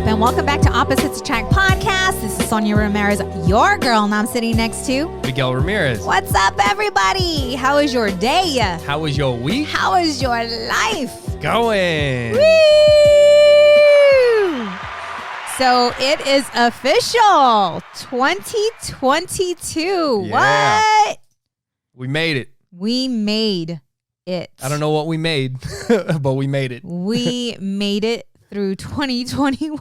up? And welcome back to Opposites Attract Podcast. This is Sonja Ramirez, your girl, and I'm sitting next to Miguel Ramirez. What's up, everybody? How is your day? How was your week? How is your life? Going. Woo! So it is official, 2022. Yeah. What? We made it. We made it. I don't know what we made, but we made it. We made it through 2021.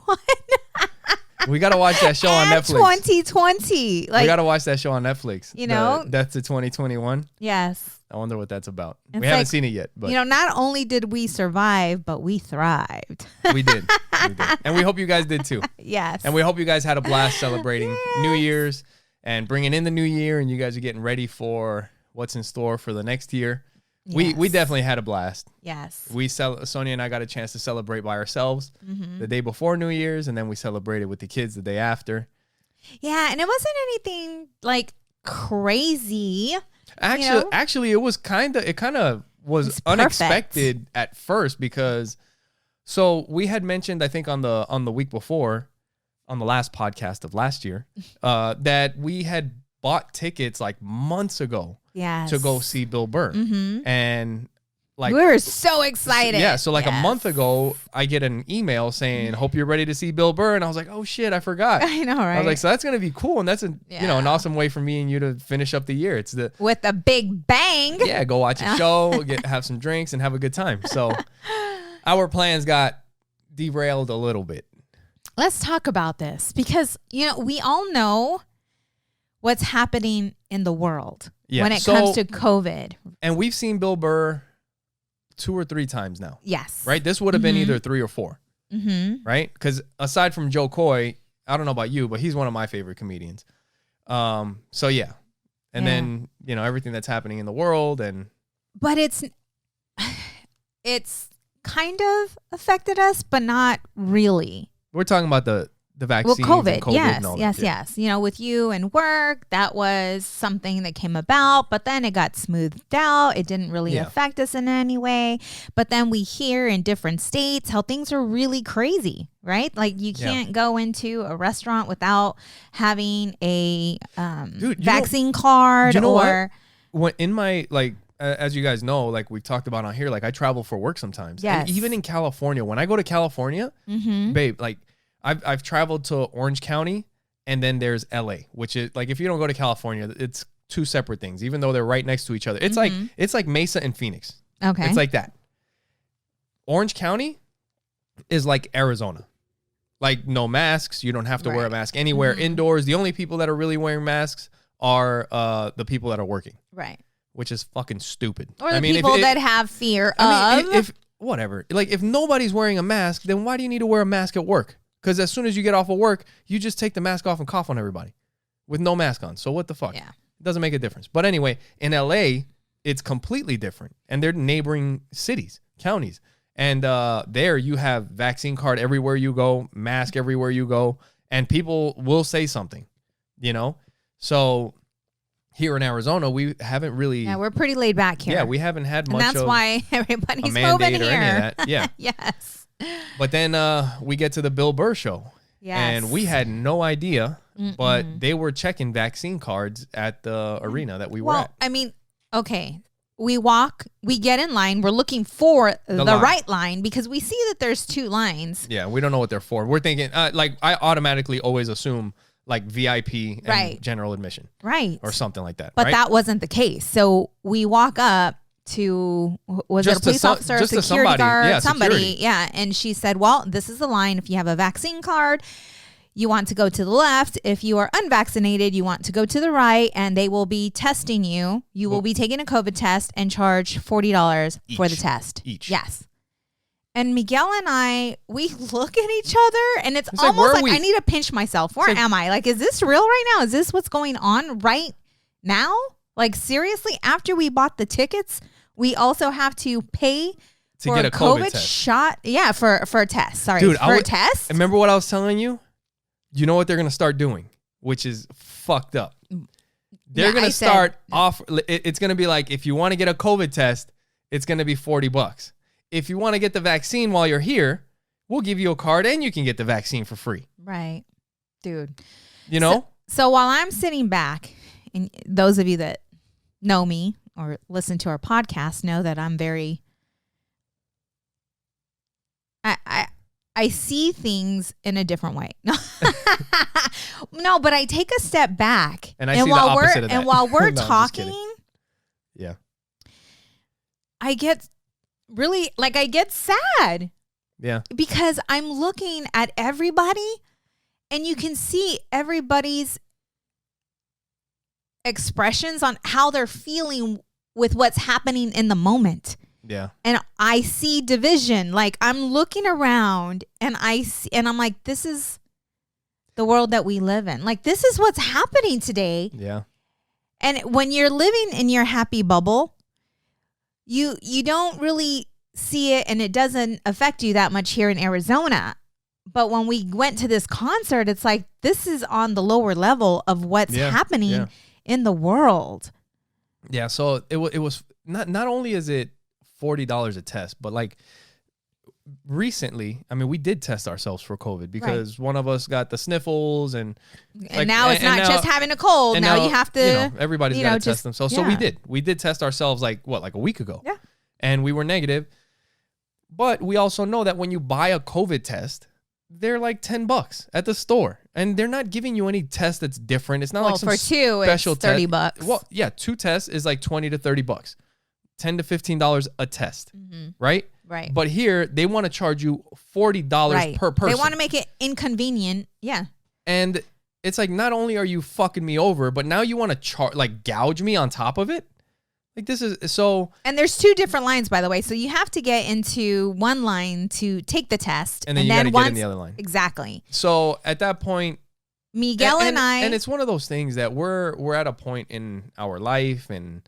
We got to watch that show on Netflix. 2020. We got to watch that show on Netflix. You know? Death to 2021. Yes. I wonder what that's about. It's we haven't seen it yet. But not only did we survive, but we thrived. We did. And we hope you guys did too. Yes. And we hope you guys had a blast celebrating New Year's and bringing in the new year, and you guys are getting ready for what's in store for the next year. Yes. We definitely had a blast. Yes. Sonja and I got a chance to celebrate by ourselves the day before New Year's, and then we celebrated with the kids the day after. Yeah, and it wasn't anything like crazy. Actually, it was kind of was unexpected at first because so we had mentioned, I think on the week before, on the last podcast of last year, that we had bought tickets like months ago. Yes. To go see Bill Burr. And like we were so excited. Yeah, so like a month ago, I get an email saying, "Hope you're ready to see Bill Burr," and I was like, "Oh shit, I forgot." I know, right? I was like, "So that's gonna be cool, and that's an awesome way for me and you to finish up the year. It's with a big bang." Yeah, go watch a show, have some drinks, and have a good time. So our plans got derailed a little bit. Let's talk about this because we all know what's happening in the world when it comes to COVID. And we've seen Bill Burr 2 or 3 times now. Yes. Right? This would have been either 3 or 4. Right? Because aside from Joe Coy, I don't know about you, but he's one of my favorite comedians. So yeah. And then, everything that's happening in the world But it's kind of affected us, but not really. We're talking about the vaccines. Well, COVID, and COVID yes. With you and work, that was something that came about, but then it got smoothed out. It didn't really affect us in any way. But then we hear in different states how things are really crazy, right? Like you can't go into a restaurant without having a vaccine card What? When in my as you guys know, like we've talked about on here, like I travel for work sometimes. Yes. And even in California, when I go to California, babe, like I've traveled to Orange County, and then there's LA, which is like if you don't go to California, it's 2 separate things, even though they're right next to each other. It's like Mesa and Phoenix. Okay. It's like that. Orange County is like Arizona. Like no masks. You don't have to wear a mask anywhere indoors. The only people that are really wearing masks are the people that are working. Right. Which is fucking stupid. Or the people that have fear of. If whatever. Like if nobody's wearing a mask, then why do you need to wear a mask at work? Because as soon as you get off of work, you just take the mask off and cough on everybody with no mask on. So what the fuck? Yeah. It doesn't make a difference. But anyway, in LA, it's completely different. And they're neighboring cities, counties. And there you have vaccine card everywhere you go, mask everywhere you go, and people will say something, So here in Arizona, we haven't really... Yeah, we're pretty laid back here. Yeah, we haven't had much and that's why everybody's a mandate moving or here. any of that. Yeah. Yes. But then we get to the Bill Burr show. Yes. And we had no idea, but they were checking vaccine cards at the arena that we were at. I mean, okay. We get in line. We're looking for the right line because we see that there's 2 lines. Yeah, we don't know what they're for. We're thinking, I automatically always assume like VIP and general admission. Right. Or something like that. But that wasn't the case. So we walk up to, was it a police officer, a security guard, somebody. Yeah. And she said, well, this is the line. If you have a vaccine card, you want to go to the left. If you are unvaccinated, you want to go to the right, and they will be testing you. You will be taking a COVID test and charge $40 for the test. Each. Yes. And Miguel and I, we look at each other, and it's almost like I need to pinch myself. Where am I? Like, is this real right now? Is this what's going on right now? Like, seriously, after we bought the tickets, we also have to pay for get a COVID test. shot. Yeah, for a test. Sorry, dude, for a test. Remember what I was telling you? You know what they're going to start doing, which is fucked up. They're going to start off. It's going to be like, if you want to get a COVID test, it's going to be $40. If you want to get the vaccine while you're here, we'll give you a card and you can get the vaccine for free. Right. Dude. You know? So while I'm sitting back, and those of you that know me or listen to our podcast know that I'm very... I see things in a different way. No, but I take a step back. And I see the opposite of that. And while we're No, talking, yeah, I get really, like, I get sad. Yeah. Because I'm looking at everybody and you can see everybody's expressions on how they're feeling with what's happening in the moment. Yeah. And I see division. Like, I'm looking around and I'm like, this is the world that we live in. Like, this is what's happening today. Yeah. And when you're living in your happy bubble, you don't really see it, and it doesn't affect you that much here in Arizona. But when we went to this concert, it's like, this is on the lower level of what's happening in the world. Yeah. So it was not only is it $40 a test, but like recently, I mean, we did test ourselves for COVID because one of us got the sniffles, and now it's not just having a cold. Now you have to, everybody's got to test themselves. So we did test ourselves like a week ago. Yeah. And we were negative. But we also know that when you buy a COVID test, they're like $10 at the store, and they're not giving you any test that's different. It's not like some for two, special it's $30. Well, yeah, 2 tests is like $20 to $30, $10 to $15 a test, right? Right. But here they want to charge you $40 per person. They want to make it inconvenient. Yeah. And it's like, not only are you fucking me over, but now you want to gouge me on top of it. Like, this is so. And there's 2 different lines, by the way. So you have to get into one line to take the test. And then you got to get in the other line. Exactly. So at that point, Miguel and I. And it's one of those things that we're at a point in our life and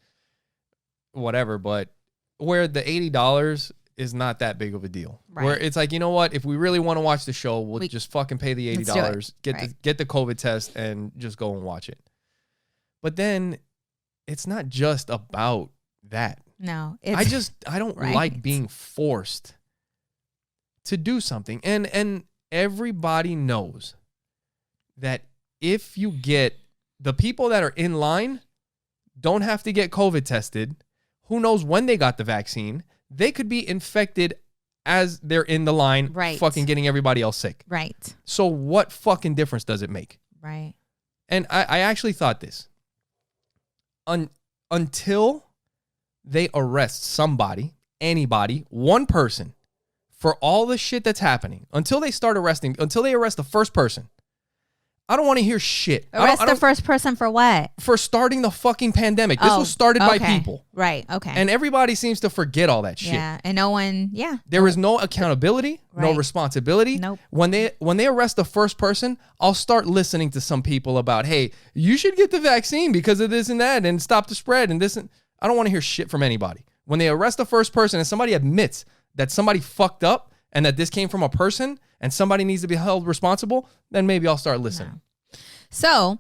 whatever, but where the $80 is not that big of a deal. Right. Where it's like, you know what? If we really want to watch the show, we'll just fucking pay the $80, get the COVID test, and just go and watch it. But then it's not just about that. No. I don't like being forced to do something. And everybody knows that if you get the people that are in line don't have to get COVID tested, who knows when they got the vaccine, they could be infected as they're in the line, fucking getting everybody else sick. Right. So what fucking difference does it make? Right. And I actually thought this. Until they arrest somebody, anybody, one person, for all the shit that's happening, until they arrest the first person, I don't want to hear shit. Arrest the first person for what? For starting the fucking pandemic. This was started by people. Right, okay. And everybody seems to forget all that shit. Yeah, and no one, There is no accountability, no responsibility. Nope. When they arrest the first person, I'll start listening to some people about, hey, you should get the vaccine because of this and that and stop the spread and this. I don't want to hear shit from anybody. When they arrest the first person and somebody admits that somebody fucked up and that this came from a person and somebody needs to be held responsible, then maybe I'll start listening. No. So,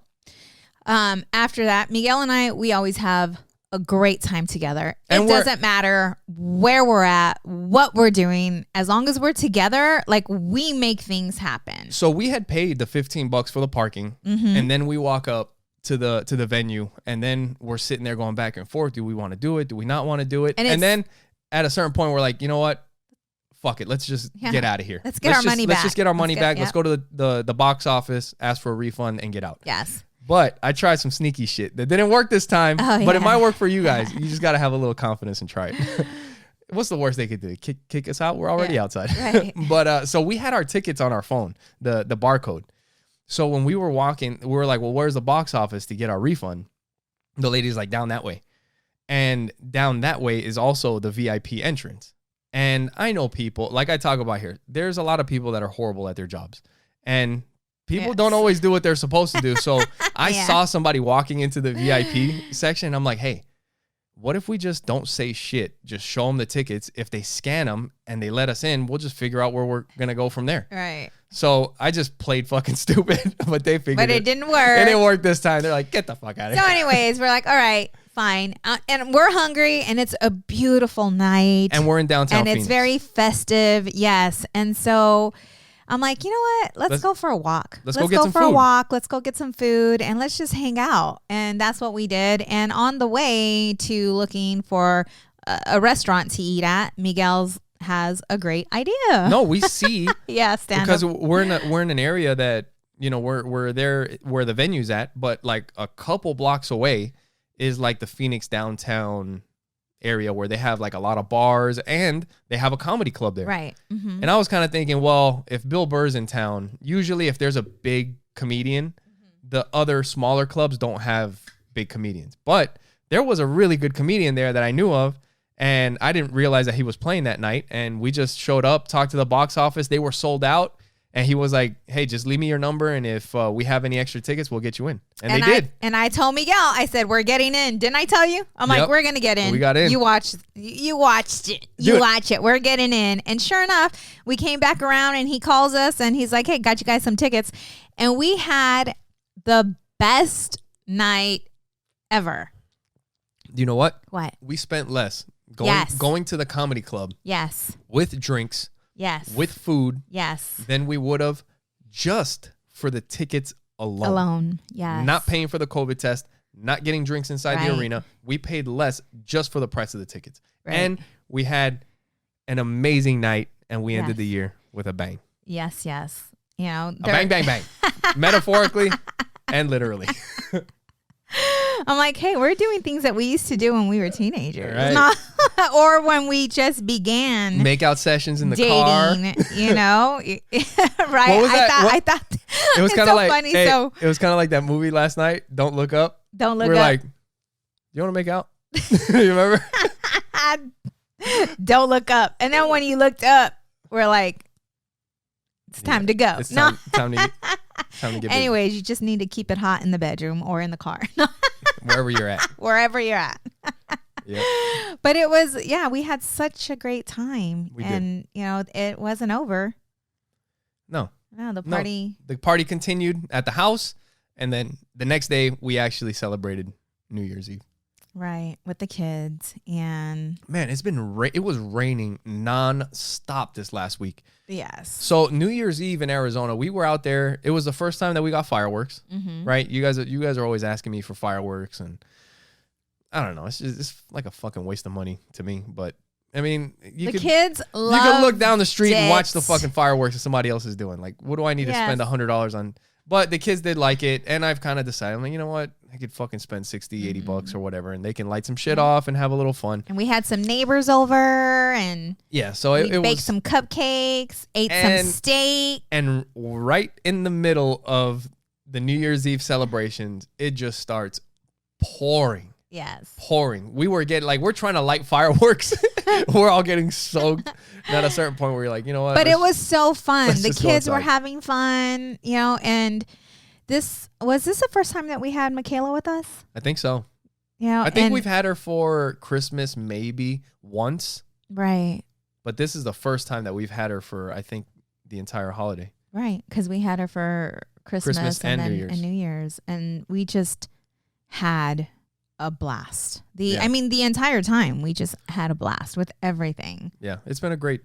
after that, Miguel and I, we always have a great time together. It doesn't matter where we're at, what we're doing, as long as we're together, like, we make things happen. So we had paid the $15 for the parking, and then we walk up to the venue, and then we're sitting there going back and forth. Do we want to do it? Do we not want to do it? And then at a certain point, we're like, you know what? Fuck it. Let's just get out of here. Let's get our money back. Let's just get our money back. Let's go to the box office, ask for a refund, and get out. Yes. But I tried some sneaky shit that didn't work this time, but it might work for you guys. You just got to have a little confidence and try it. What's the worst they could do? Kick us out? We're already outside. Right. But so we had our tickets on our phone, the barcode. So when we were walking, we were like, well, where's the box office to get our refund? The lady's like, down that way. And down that way is also the VIP entrance. And I know people, like I talk about here, there's a lot of people that are horrible at their jobs. And people don't always do what they're supposed to do. So I saw somebody walking into the VIP section. And I'm like, hey, what if we just don't say shit? Just show them the tickets. If they scan them and they let us in, we'll just figure out where we're going to go from there. Right. So I just played fucking stupid, but they figured it didn't work. It didn't work this time. They're like, get the fuck out of here. So anyways, we're like, all right, Fine. And we're hungry, and it's a beautiful night. And we're in downtown and Phoenix. It's very festive. Yes. And so I'm like, you know what? Let's go for a walk. Let's go get some food. Let's go get some food, and let's just hang out. And that's what we did. And on the way to looking for a restaurant to eat at, Miguel's has a great idea. No, we see. Yeah, stand because up. we're in an area that, you know, we're there where the venue's at, but like a couple blocks away is like the Phoenix downtown area where they have like a lot of bars and they have a comedy club there. Right. Mm-hmm. And I was kind of thinking, well, if Bill Burr's in town, usually if there's a big comedian, the other smaller clubs don't have big comedians. But there was a really good comedian there that I knew of, and I didn't realize that he was playing that night. And we just showed up, talked to the box office. They were sold out. And he was like, hey, just leave me your number, and if we have any extra tickets, we'll get you in. And they did. And I told Miguel, I said, we're getting in. Didn't I tell you? I'm like, we're going to get in. We got in. You watched it. You watch it. We're getting in. And sure enough, we came back around, and he calls us, and he's like, hey, got you guys some tickets. And we had the best night ever. You know what? What? We spent less going to the comedy club. Yes. With drinks. Yes. With food. Yes. Than we would have just for the tickets alone. Yes. Not paying for the COVID test, not getting drinks inside the arena. We paid less just for the price of the tickets. Right. And we had an amazing night, and we ended the year with a bang. Yes, yes. You know, a bang, bang, bang. Metaphorically and literally. I'm like, hey, we're doing things that we used to do when we were teenagers. Right. Or when we just began makeout sessions in the dating, car. You know? Right. What was that? I thought it was kind of like funny. Hey, it was kind of like that movie last night, Don't Look Up. Don't Look Up. We're like, you want to make out? You remember? Don't Look Up. And then when you looked up, we're like, it's time to go. It's time to get Anyways, busy. you just need to keep it hot in the bedroom or in the car. Wherever you're at. Wherever you're at. Yeah. But it was, we had such a great time. We did. You know, it wasn't over. No, the party. The party continued at the house. And then the next day, we actually celebrated New Year's Eve. Right. With the kids. And man, it was raining nonstop this last week. Yes. So New Year's Eve in Arizona, we were out there. It was the first time that we got fireworks, right? You guys are always asking me for fireworks, and I don't know. It's like a fucking waste of money to me. But I mean, kids you can look down the street and watch the fucking fireworks that somebody else is doing. Like, what do I need to spend $100 on? But the kids did like it, and I've kind of decided, I'm like, you know what? I could fucking spend $60, $80 or whatever, and they can light some shit off and have a little fun. And we had some neighbors over, and so we baked some cupcakes, ate some steak. And right in the middle of the New Year's Eve celebrations, it just starts pouring. Yes. Pouring. We were getting, we're trying to light fireworks. We're all getting soaked. And at a certain point where you're like, you know what? But it was so fun. The kids were having fun, you know, and was this the first time that we had Michaela with us? I think so. Yeah. I think we've had her for Christmas maybe once. Right. But this is the first time that we've had her for, I think, the entire holiday. Right. Because we had her for Christmas and New Year's. And we just had a blast. I mean, the entire time we just had a blast with everything. Yeah. It's been a great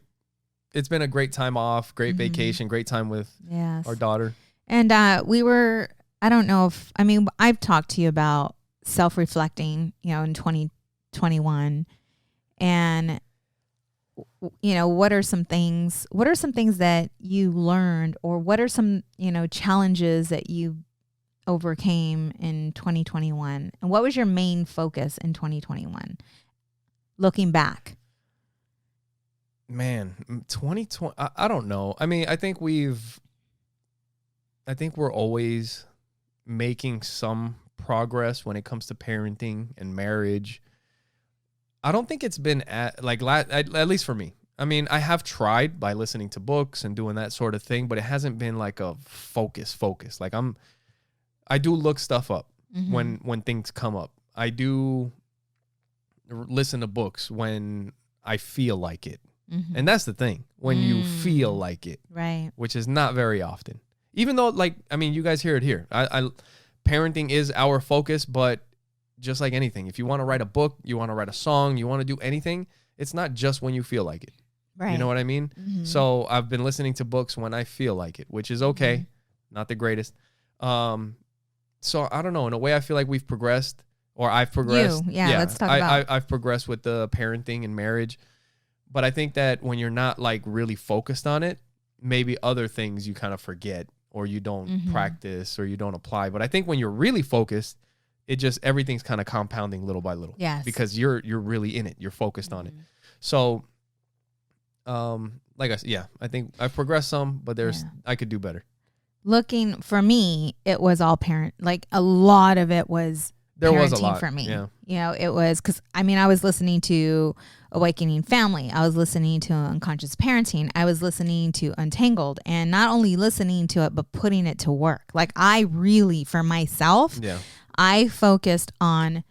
time off, great vacation, great time with our daughter. And I don't know I've talked to you about self-reflecting, you know, in 2021, and, you know, what are some things that you learned, or what are some, you know, challenges that you overcame in 2021, and what was your main focus in 2021 looking back? Man, 2020, I don't know. I mean, I think we're always making some progress when it comes to parenting and marriage. I don't think it's been at least for me. I mean, I have tried by listening to books and doing that sort of thing, but it hasn't been like a focus. Like I do look stuff up when things come up. I do listen to books when I feel like it. And that's the thing, when you feel like it, right? Which is not very often. Even though, you guys hear it here. Parenting is our focus, but just like anything. If you want to write a book, you want to write a song, you want to do anything, it's not just when you feel like it. Right. You know what I mean? Mm-hmm. So I've been listening to books when I feel like it, which is okay. Mm-hmm. Not the greatest. So I don't know. In a way, I feel like we've progressed, or I've progressed. Let's talk about. I've progressed with the parenting and marriage, but I think that when you're not like really focused on it, maybe other things you kind of forget, or you don't practice, or you don't apply. But I think when you're really focused, it just everything's kind of compounding little by little. Yes. Because you're really in it. You're focused on it. So, like I said, I think I've progressed some, but I could do better. Looking for me, it was all parent. Like a lot of it was there parenting was a lot for me. Yeah. You know, it was because I was listening to Awakening Family. I was listening to Unconscious Parenting. I was listening to Untangled, and not only listening to it, but putting it to work. Like I really, for myself, I focused on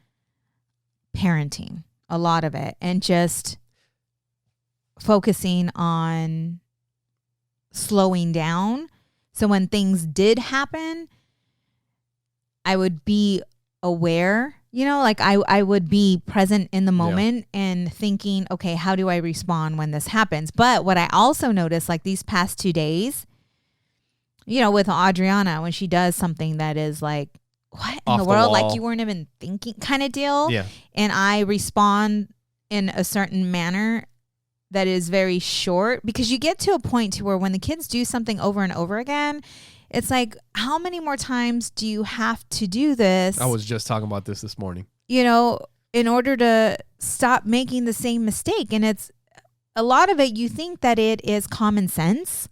parenting, a lot of it, and just focusing on slowing down. So when things did happen, I would be aware, like I would be present in the moment and thinking, okay, how do I respond when this happens? But what I also noticed, like these past 2 days, with Adriana, when she does something that is like, what in the world? Like you weren't even thinking kind of deal. Yeah. And I respond in a certain manner that is very short, because you get to a point to where when the kids do something over and over again, it's like, how many more times do you have to do this? I was just talking about this morning. In order to stop making the same mistake. And it's a lot of it, you think that it is common sense,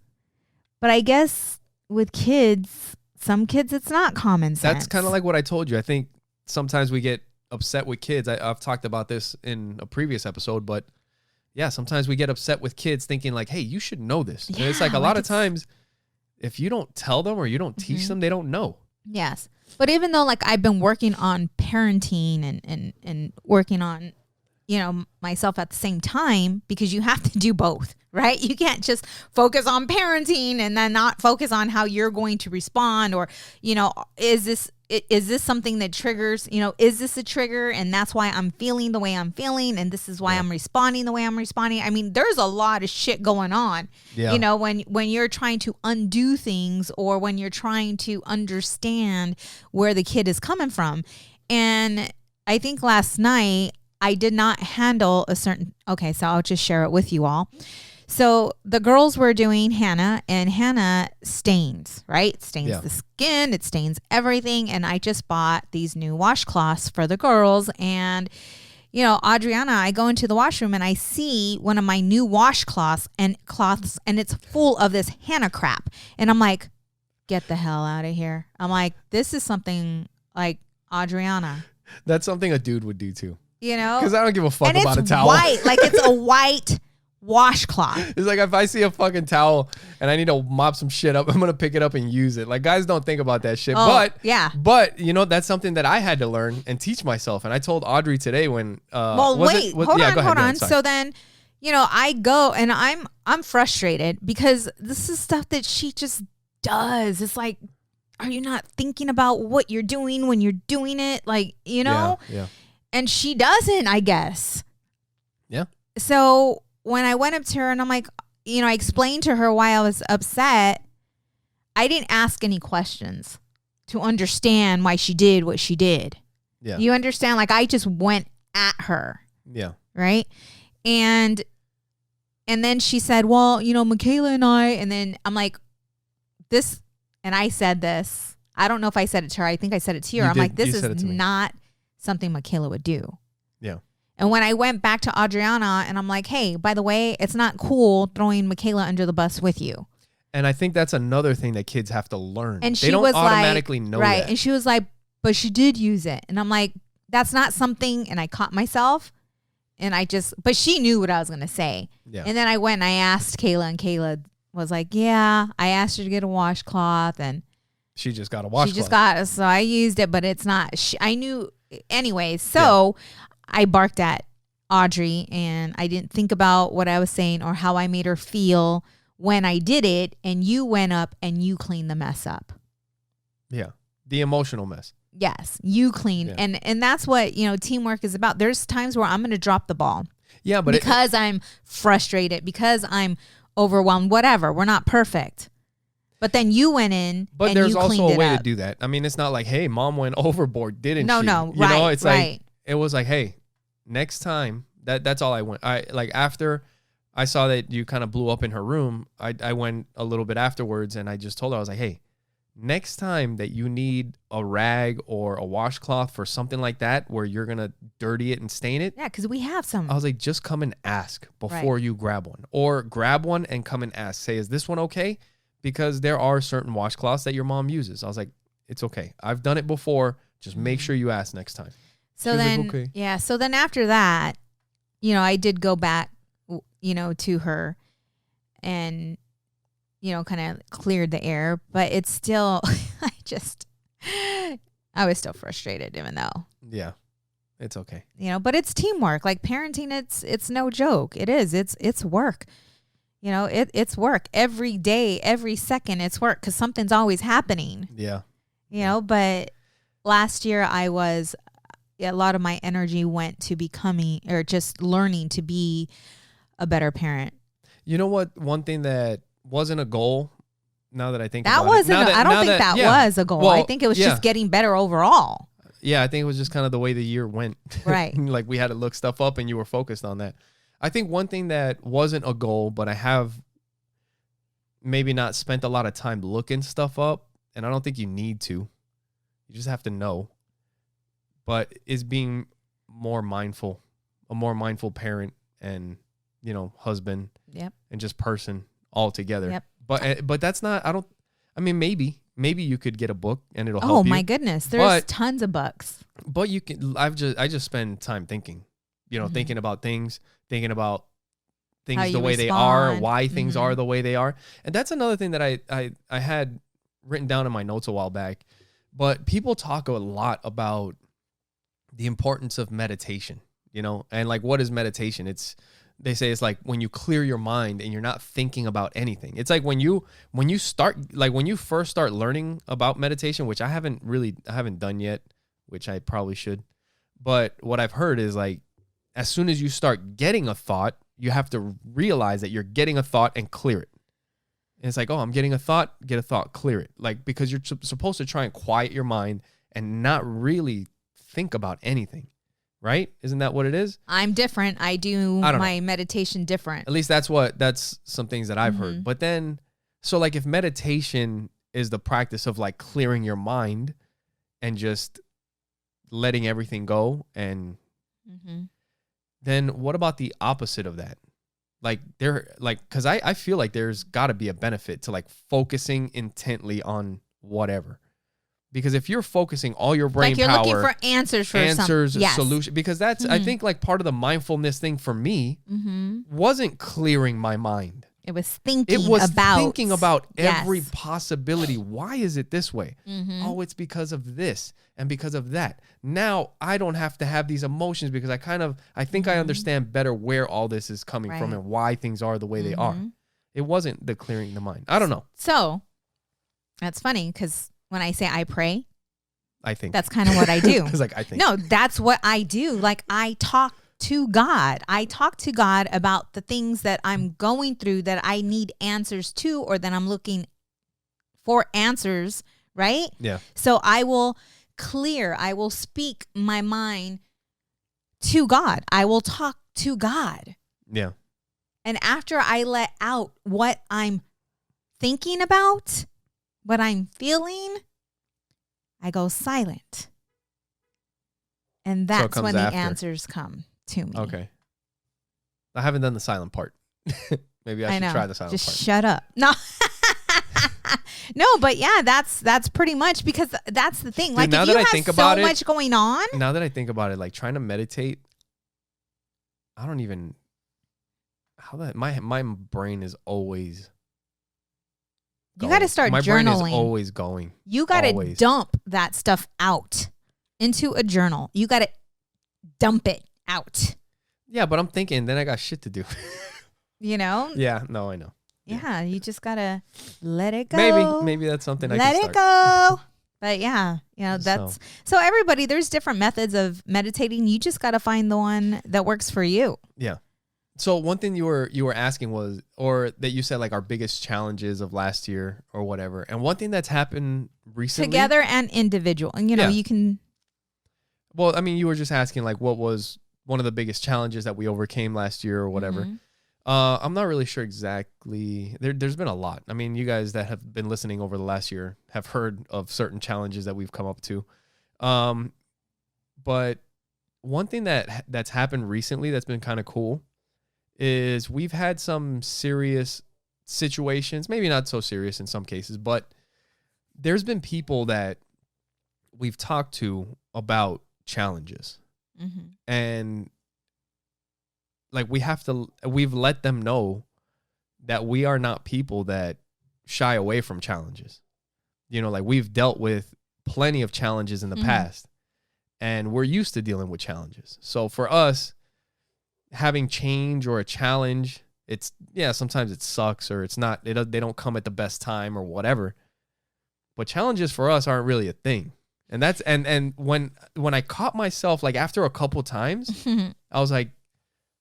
but I guess with kids, some kids, it's not common sense. That's kind of like what I told you. I think sometimes we get upset with kids. I've talked about this in a previous episode, but yeah, sometimes we get upset with kids thinking like, hey, you should know this. And it's like a lot of times, if you don't tell them or you don't teach them, they don't know. Yes. But even though like I've been working on parenting and working on, myself at the same time, because you have to do both, right? You can't just focus on parenting and then not focus on how you're going to respond, or, is this something that triggers, is this a trigger? And that's why I'm feeling the way I'm feeling. And this is why I'm responding the way I'm responding. I mean, there's a lot of shit going on, when you're trying to undo things, or when you're trying to understand where the kid is coming from. And I think last night I did not handle so I'll just share it with you all. So the girls were doing henna, and henna stains, right? Stains the skin, it stains everything. And I just bought these new washcloths for the girls. And, Adriana, I go into the washroom and I see one of my new washcloths and it's full of this henna crap. And I'm like, get the hell out of here. I'm like, this is something like Adriana. That's something a dude would do too. Because I don't give a fuck about a towel. White, like it's a white washcloth. It's like if I see a fucking towel and I need to mop some shit up, I'm gonna pick it up and use it. Like guys don't think about that shit. But that's something that I had to learn and teach myself. And I told Audrey today when hold on. So then, I go and I'm frustrated because this is stuff that she just does. It's like, are you not thinking about what you're doing when you're doing it? Like, Yeah. And she doesn't, I guess. Yeah. So when I went up to her and I'm like, I explained to her why I was upset. I didn't ask any questions to understand why she did what she did. Yeah. You understand? Like I just went at her. Yeah. Right. And then she said, well, Michaela and I, and then I'm like, this, and I said this. I don't know if I said it to her. I think I said it to you. I'm like, this is not something Michaela would do. Yeah. And when I went back to Adriana and I'm like, hey, by the way, it's not cool throwing Michaela under the bus with you. And I think that's another thing that kids have to learn. And they don't automatically know right. that. And she was like, but she did use it. And I'm like, that's not something. And I caught myself and but she knew what I was going to say. Yeah. And then I went and I asked Kayla, and Kayla was like, yeah, I asked her to get a washcloth, and she just got a washcloth. She just got it. So I used it, but it's not, I knew anyways. So I barked at Audrey and I didn't think about what I was saying or how I made her feel when I did it. And you went up and you cleaned the mess up. Yeah. The emotional mess. Yes, you clean. Yeah. And that's what, teamwork is about. There's times where I'm going to drop the ball. Yeah, but because I'm frustrated, because I'm overwhelmed, whatever. We're not perfect. But then you went in, but and there's you also a way up. to do that. I mean, it's not like, hey, mom went overboard, didn't she? No, you know, it's like it was like, hey, next time. That's all I went. After I saw that you kind of blew up in her room, I went a little bit afterwards, and I just told her, I was like, hey, next time that you need a rag or a washcloth for something like that, where you're gonna dirty it and stain it. Yeah, because we have some. I was like, just come and ask before you grab one, or grab one and come and ask. Say, is this one okay? Because there are certain washcloths that your mom uses. I was like, it's okay. I've done it before. Just make sure you ask next time. So then, like, okay. Yeah. So then after that, I did go back, to her and, kind of cleared the air, but it's still, I was still frustrated even though. Yeah. It's okay. But it's teamwork. Like parenting, it's no joke. It is. It's work. It's work every day, every second. It's work because something's always happening. Yeah. But last year a lot of my energy went to becoming or just learning to be a better parent. You know what? One thing that wasn't a goal. Now that I think about it, I don't think that was a goal. Well, I think it was just getting better overall. Yeah, I think it was just kind of the way the year went. Right. Like we had to look stuff up, and you were focused on that. I think one thing that wasn't a goal, but I have maybe not spent a lot of time looking stuff up, and I don't think you need to. You just have to know. But is being a more mindful parent and, husband. Yep. And just person altogether. Yep. But that's not, maybe you could get a book and it'll help you. Oh my goodness. There's tons of books. But you can, I just spend time thinking, thinking about things the way they are, why things are the way they are. And that's another thing that I had written down in my notes a while back. But people talk a lot about the importance of meditation, and like, what is meditation? They say it's like when you clear your mind and you're not thinking about anything. It's like when you first start learning about meditation, which I haven't done yet, which I probably should. But what I've heard is like, as soon as you start getting a thought, you have to realize that you're getting a thought and clear it. And it's like, oh, I'm getting a thought, get a thought, clear it. Like, because you're supposed to try and quiet your mind and not really think about anything. Right? Isn't that what it is? I'm different. I do my meditation different. At least that's some things that I've heard. But then, so like if meditation is the practice of like clearing your mind and just letting everything go, and then what about the opposite of that? Like because I feel like there's got to be a benefit to like focusing intently on whatever. Because if you're focusing all your brain power, like you're looking for answers for yes. solution, because that's I think like part of the mindfulness thing for me wasn't clearing my mind. It was thinking about every possibility. Why is it this way? Oh, it's because of this and because of that. Now I don't have to have these emotions because I think I understand better where all this is coming from and why things are the way they are. It wasn't the clearing the mind. I don't know. So that's funny because when I say I pray, I think that's kind of what I do. Like, I think. No, that's what I do. Like I talk to God. I talk to God about the things that I'm going through that I need answers to, or that I'm looking for answers, right? Yeah. So I will speak my mind to God. I will talk to God. Yeah. And after I let out what I'm thinking about, what I'm feeling, I go silent. And that's when the answers come to me. Okay. I haven't done the silent part. Maybe I should try the silent part. Just shut up. No. No, but yeah, that's pretty much, because that's the thing. Like, if you have so much going on. Now that I think about it, like trying to meditate, my brain is always going. You got to start journaling. My brain is always going. You got to dump that stuff out into a journal. You got to dump it out. Yeah, but I'm thinking then I got shit to do. You know? Yeah, no, I know. Yeah, you just got to let it go. Maybe that's something I can start. Let it go. But yeah, that's so everybody, there's different methods of meditating. You just got to find the one that works for you. Yeah. So one thing you were asking was, or that you said like our biggest challenges of last year or whatever. And one thing that's happened recently, together and individual, and you can. Well, I mean, you were just asking like what was one of the biggest challenges that we overcame last year or whatever. Mm-hmm. I'm not really sure exactly. There's been a lot. I mean, you guys that have been listening over the last year have heard of certain challenges that we've come up to. But one thing that's happened recently that's been kind of cool is we've had some serious situations, maybe not so serious in some cases, but there's been people that we've talked to about challenges. Mm-hmm. And like we've let them know that we are not people that shy away from challenges. Like we've dealt with plenty of challenges in the past, and we're used to dealing with challenges. So for us, having change or a challenge, sometimes it sucks or it's not, they don't come at the best time or whatever. But challenges for us aren't really a thing. And that's, and when I caught myself, like after a couple times, I was like,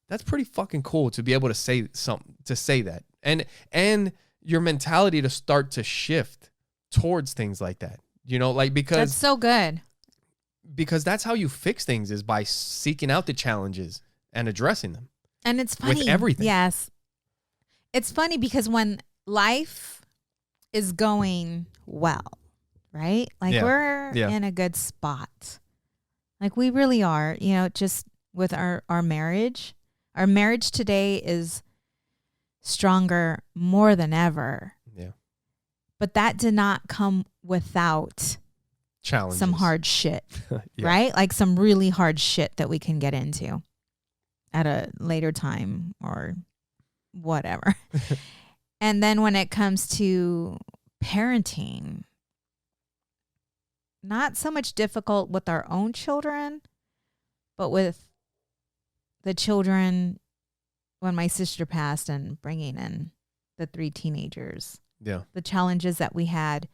that's pretty fucking cool to be able to say that. And your mentality to start to shift towards things like that, because that's so good. Because that's how you fix things, is by seeking out the challenges and addressing them. And it's funny. With everything. Yes. It's funny because when life is going well, right? Like we're in a good spot. Like we really are, just with our marriage. Our marriage today is stronger more than ever. Yeah. But that did not come without challenges, some hard shit, right? Like some really hard shit that we can get into at a later time or whatever. And then when it comes to parenting, not so much difficult with our own children, but with the children when my sister passed and bringing in the 3 teenagers. Yeah. The challenges that we had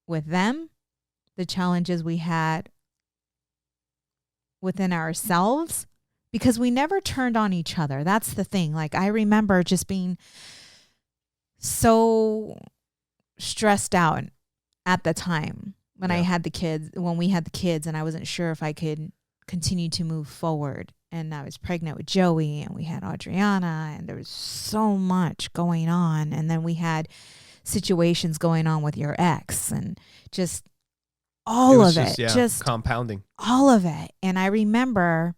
with them, the challenges we had within ourselves, because we never turned on each other. That's the thing. Like I remember just being so stressed out at the time when I had the kids, when we had the kids, and I wasn't sure if I could continue to move forward. And I was pregnant with Joey, and we had Adriana, and there was so much going on. And then we had situations going on with your ex, and just all of it, just compounding all of it. And I remember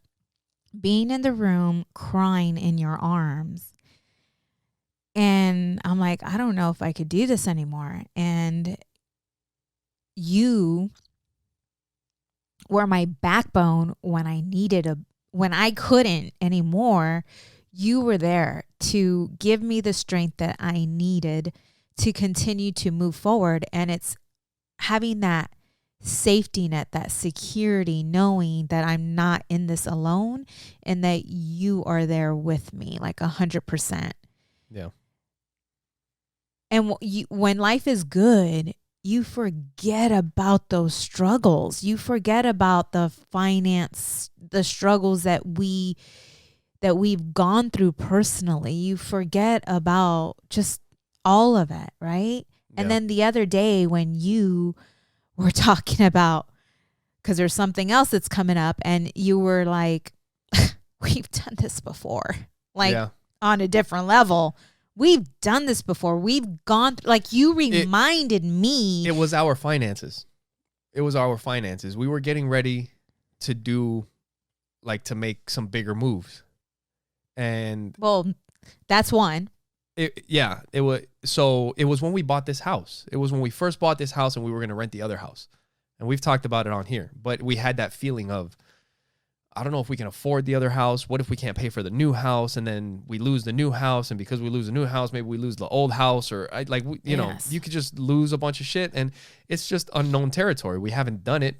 being in the room crying in your arms. And I'm like, I don't know if I could do this anymore. And you were my backbone when I couldn't anymore. You were there to give me the strength that I needed to continue to move forward. And it's having that safety net, that security, knowing that I'm not in this alone and that you are there with me, like 100%. Yeah. And when life is good, you forget about those struggles. You forget about the struggles that we've gone through personally. You forget about just all of it, right? Yeah. And then the other day when you were talking about, because there's something else that's coming up, and you were like, we've done this before, like on a different level. We've done this before. We've gone like you reminded me. It was our finances. We were getting ready to to make some bigger moves. And that's one. It was when we bought this house. It was when we first bought this house and we were going to rent the other house. And we've talked about it on here, but we had that feeling of, I don't know if we can afford the other house. What if we can't pay for the new house, and then we lose the new house? And because we lose the new house, maybe we lose the old house, or you could just lose a bunch of shit, and it's just unknown territory. We haven't done it.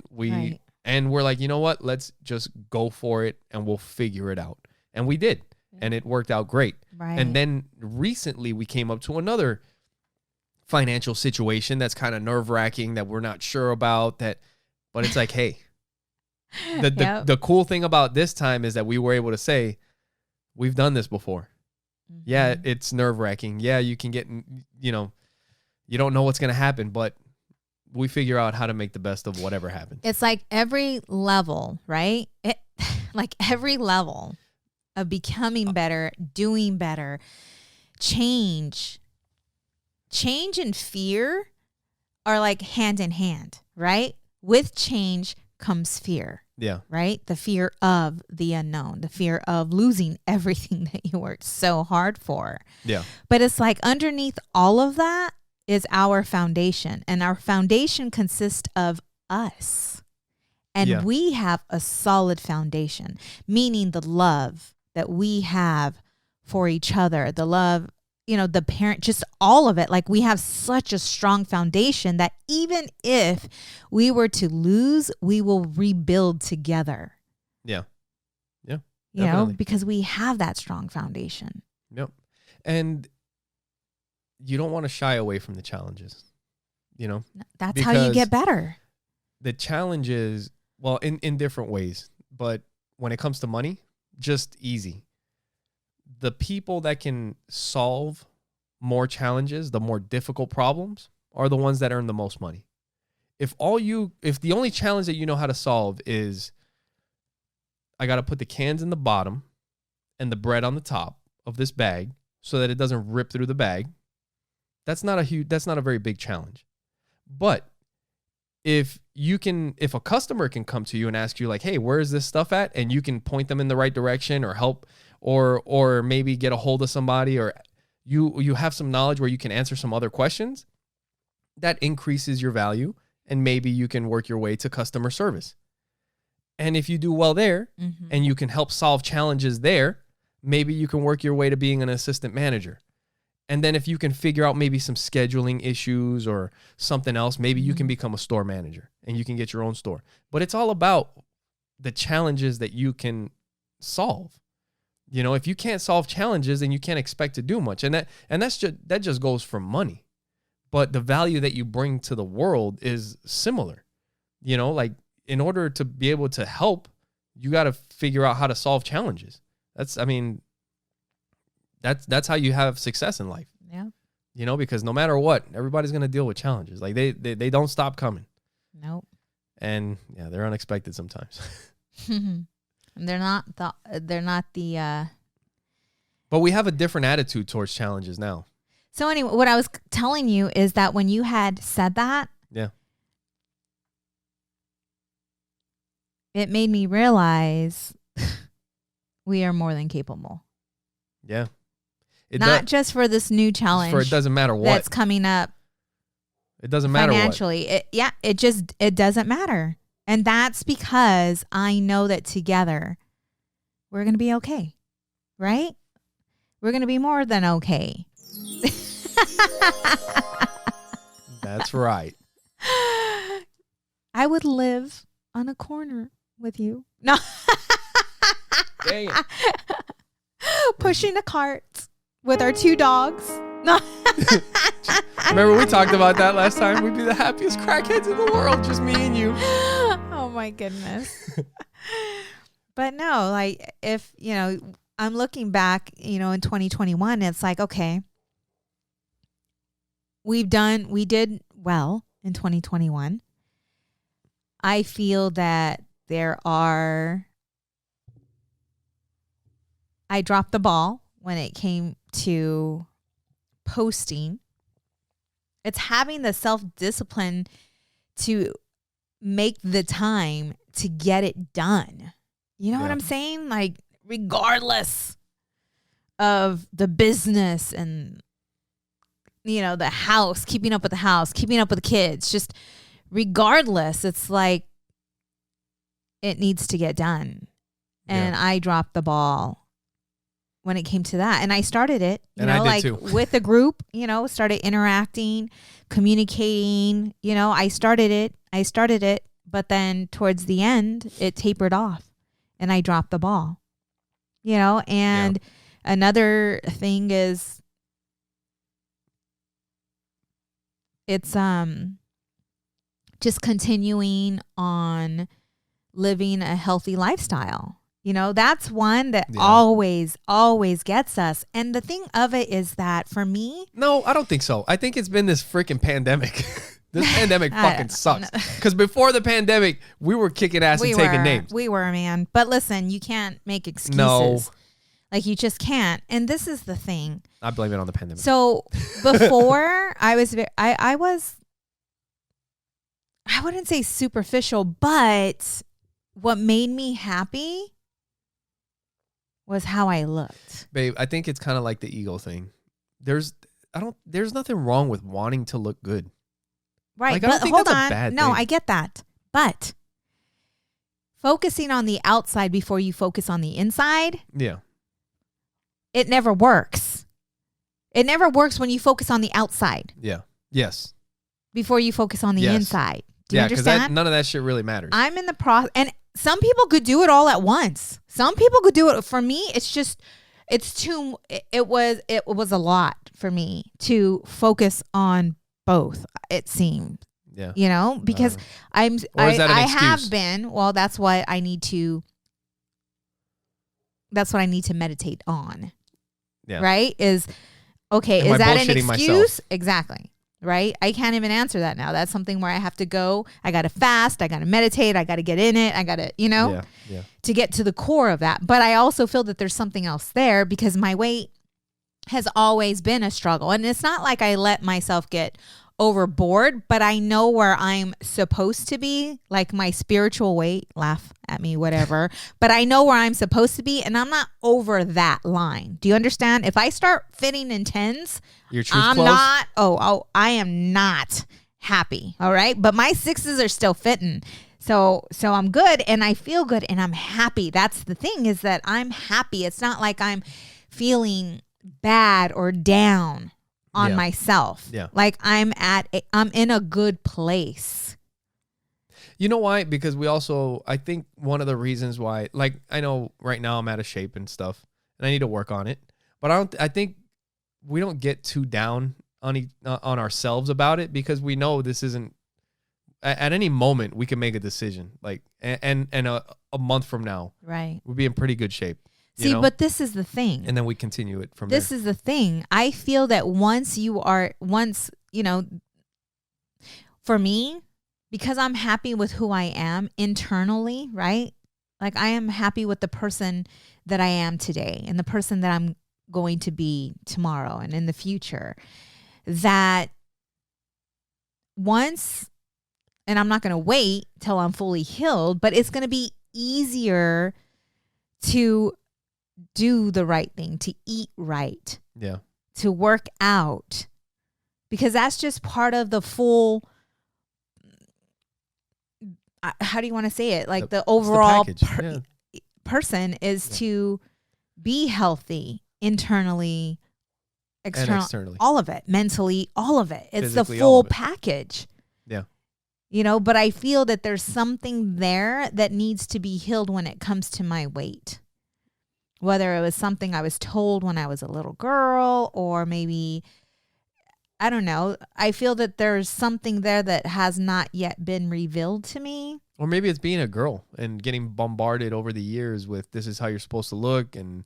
And we're like, you know what? Let's just go for it, and we'll figure it out. And we did, and it worked out great. Right. And then recently we came up to another financial situation that's kind of nerve-wracking that we're not sure about, but it's like, hey, the cool thing about this time is that we were able to say, we've done this before. Mm-hmm. Yeah, it's nerve-wracking. Yeah, you can get, you don't know what's going to happen, but we figure out how to make the best of whatever happens. It's like every level, right? Like every level of becoming better, doing better, change and fear are like hand in hand, right? With change comes fear. Yeah. Right? The fear of the unknown, the fear of losing everything that you worked so hard for. Yeah. But it's like underneath all of that is our foundation. And our foundation consists of us. And we have a solid foundation, meaning the love that we have for each other, the love, the parent, just all of it. Like we have such a strong foundation that even if we were to lose, we will rebuild together. Yeah. Yeah. Because we have that strong foundation. Yep. And you don't want to shy away from the challenges, That's how you get better. The challenges, well, in different ways, but when it comes to money, just easy. The people that can solve more challenges, the more difficult problems, are the ones that earn the most money. If the only challenge that you know how to solve is, I got to put the cans in the bottom and the bread on the top of this bag so that it doesn't rip through the bag, that's not a very big challenge. But if a customer can come to you and ask you like, hey, where is this stuff at? And you can point them in the right direction or help or maybe get a hold of somebody, or you have some knowledge where you can answer some other questions, that increases your value, and maybe you can work your way to customer service. And if you do well there, and you can help solve challenges there, maybe you can work your way to being an assistant manager. And then if you can figure out maybe some scheduling issues or something else, maybe you can become a store manager and you can get your own store. But it's all about the challenges that you can solve. If you can't solve challenges, then you can't expect to do much. And that just goes for money. But the value that you bring to the world is similar. Like in order to be able to help, you got to figure out how to solve challenges. That's how you have success in life. Yeah. Because no matter what, everybody's going to deal with challenges. Like they don't stop coming. Nope. And they're unexpected sometimes. They're not the But we have a different attitude towards challenges now. So anyway, what I was telling you is that when you had said that, it made me realize we are more than capable. Yeah. Not just for this new challenge. For it doesn't matter what. That's coming up. It doesn't matter financially. It doesn't matter. And that's because I know that together we're going to be okay. Right? We're going to be more than okay. That's right. I would live on a corner with you. No. Dang. Pushing a cart with our 2 dogs. No. Remember we talked about that last time? We'd be the happiest crackheads in the world, just me and you. Oh my goodness. But no, like if, I'm looking back, in 2021, it's like, okay, we did well in 2021. I feel that I dropped the ball when it came to posting. It's having the self-discipline to make the time to get it done. You know what I'm saying? Like, regardless of the business and, the house, keeping up with the house, keeping up with the kids, just regardless, it's like it needs to get done. And I dropped the ball when it came to that. And I started it, with a group, started interacting, communicating, I started it, but then towards the end, it tapered off and I dropped the ball, and another thing is it's just continuing on living a healthy lifestyle. You know, that's one that always gets us. And the thing of it is that for me... No, I don't think so. I think it's been this freaking pandemic. This pandemic fucking sucks. Because before the pandemic, we were kicking ass and taking names. We were, man. But listen, you can't make excuses. No. Like, you just can't. And this is the thing. I blame it on the pandemic. So before, I wouldn't say superficial, but what made me happy was how I looked. Babe, I think it's kind of like the ego thing. There's nothing wrong with wanting to look good. Right. Like, I don't think hold that's on. a bad no, thing. I get that. But focusing on the outside before you focus on the inside. Yeah. It never works. It never works when you focus on the outside. Yeah. Yes. Before you focus on the inside. Do you understand? Because none of that shit really matters. I'm in the process, and some people could do it all at once. Some people could do it. For me, it was a lot for me to focus on both. It seemed. Yeah. You know, because I have been. Well, that's what I need to meditate on. Yeah. Right? Is that an excuse? Myself? Exactly. Right? I can't even answer that now. That's something where I have to go. I got to fast. I got to meditate. I got to get in it. I got to, to get to the core of that. But I also feel that there's something else there because my weight has always been a struggle. And it's not like I let myself get overboard, but I know where I'm supposed to be, like my spiritual weight, laugh at me, whatever. But I know where I'm supposed to be, and I'm not over that line. Do you understand? If I start fitting in 10s, I am not happy. All right. But my 6s are still fitting. So I'm good and I feel good and I'm happy. That's the thing, is that I'm happy. It's not like I'm feeling bad or down on myself. Yeah. Like I'm in a good place. You know why? Because I think one of the reasons why, like, I know right now I'm out of shape and stuff and I need to work on it, but I think we don't get too down on ourselves about it, because we know this isn't, at any moment we can make a decision, like, and a month from now, right, we'll be in pretty good shape. See, but this is the thing. And then we continue it from there. This is the thing. I feel that for me, because I'm happy with who I am internally, right? Like, I am happy with the person that I am today and the person that I'm going to be tomorrow and in the future. That once, and I'm not going to wait till I'm fully healed, but it's going to be easier to do the right thing, to eat right, to work out, because that's just part of the full, how do you want to say it? Like the overall person is to be healthy internally, externally, all of it, mentally, all of it. It's physically, the full package. Yeah. But I feel that there's something there that needs to be healed when it comes to my weight. Whether it was something I was told when I was a little girl, or maybe, I don't know. I feel that there's something there that has not yet been revealed to me. Or maybe it's being a girl and getting bombarded over the years with, this is how you're supposed to look. And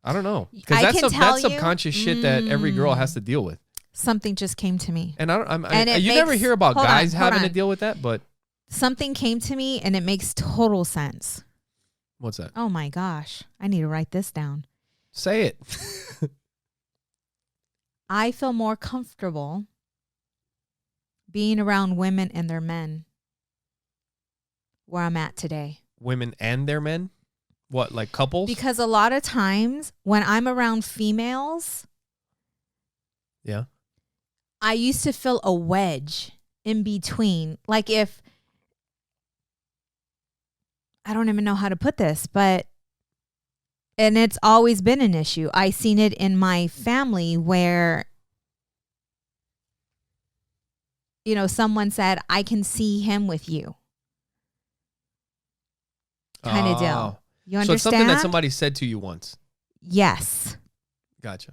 I don't know. Because that's subconscious shit that every girl has to deal with. Something just came to me. And you never hear about guys having to deal with that, but something came to me and it makes total sense. What's that? Oh my gosh. I need to write this down. Say it. I feel more comfortable being around women and their men where I'm at today. Women and their men? What, like couples? Because a lot of times when I'm around females, I used to feel a wedge in between. Like, if, I don't even know how to put this, and it's always been an issue. I seen it in my family where, someone said, I can see him with you. Kind of deal. You understand? So it's something that somebody said to you once. Yes. Gotcha.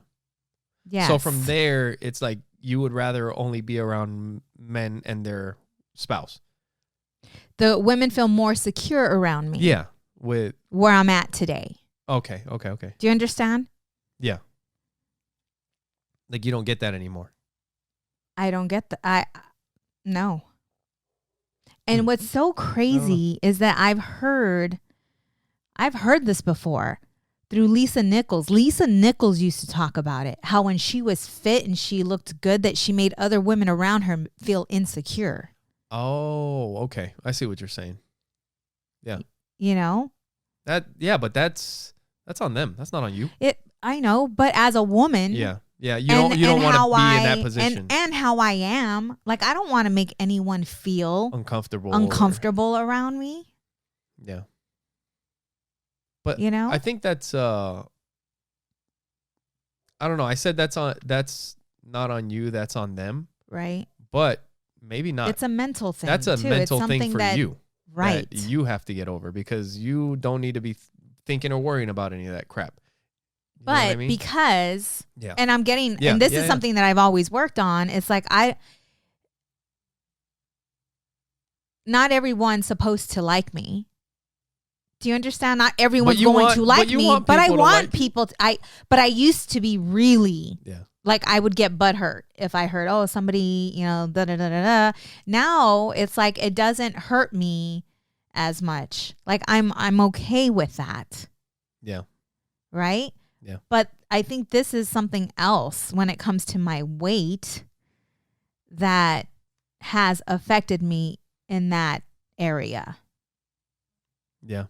Yes. So from there, it's like you would rather only be around men and their spouse. The women feel more secure around me. Yeah. With where I'm at today. Okay. Do you understand? Yeah. Like you don't get that anymore. I don't get no. And what's so crazy is that I've heard this before through Lisa Nichols. Lisa Nichols used to talk about it, how when she was fit and she looked good, that she made other women around her feel insecure. Oh, okay. I see what you're saying. Yeah. You know? But that's on them. That's not on you. I know, but as a woman, yeah, you don't want to be in that position. And how I am, like I don't want to make anyone feel uncomfortable around me. Yeah. But you know, I think that's I don't know. I said that's not on you, that's on them. Right. But maybe not. It's a mental thing. That's a mental thing for you. Right. That you have to get over because you don't need to be thinking or worrying about any of that crap. You know what I mean? Because, and I'm getting, and this is something that I've always worked on. It's like not everyone's supposed to like me. Do you understand? Not everyone's going to like me, but I want people to, but I used to be really, like I would get butthurt if I heard, oh, somebody, da-da-da-da-da. Now it's like, it doesn't hurt me as much. Like I'm okay with that. Yeah. Right? Yeah. But I think this is something else when it comes to my weight that has affected me in that area. Yeah.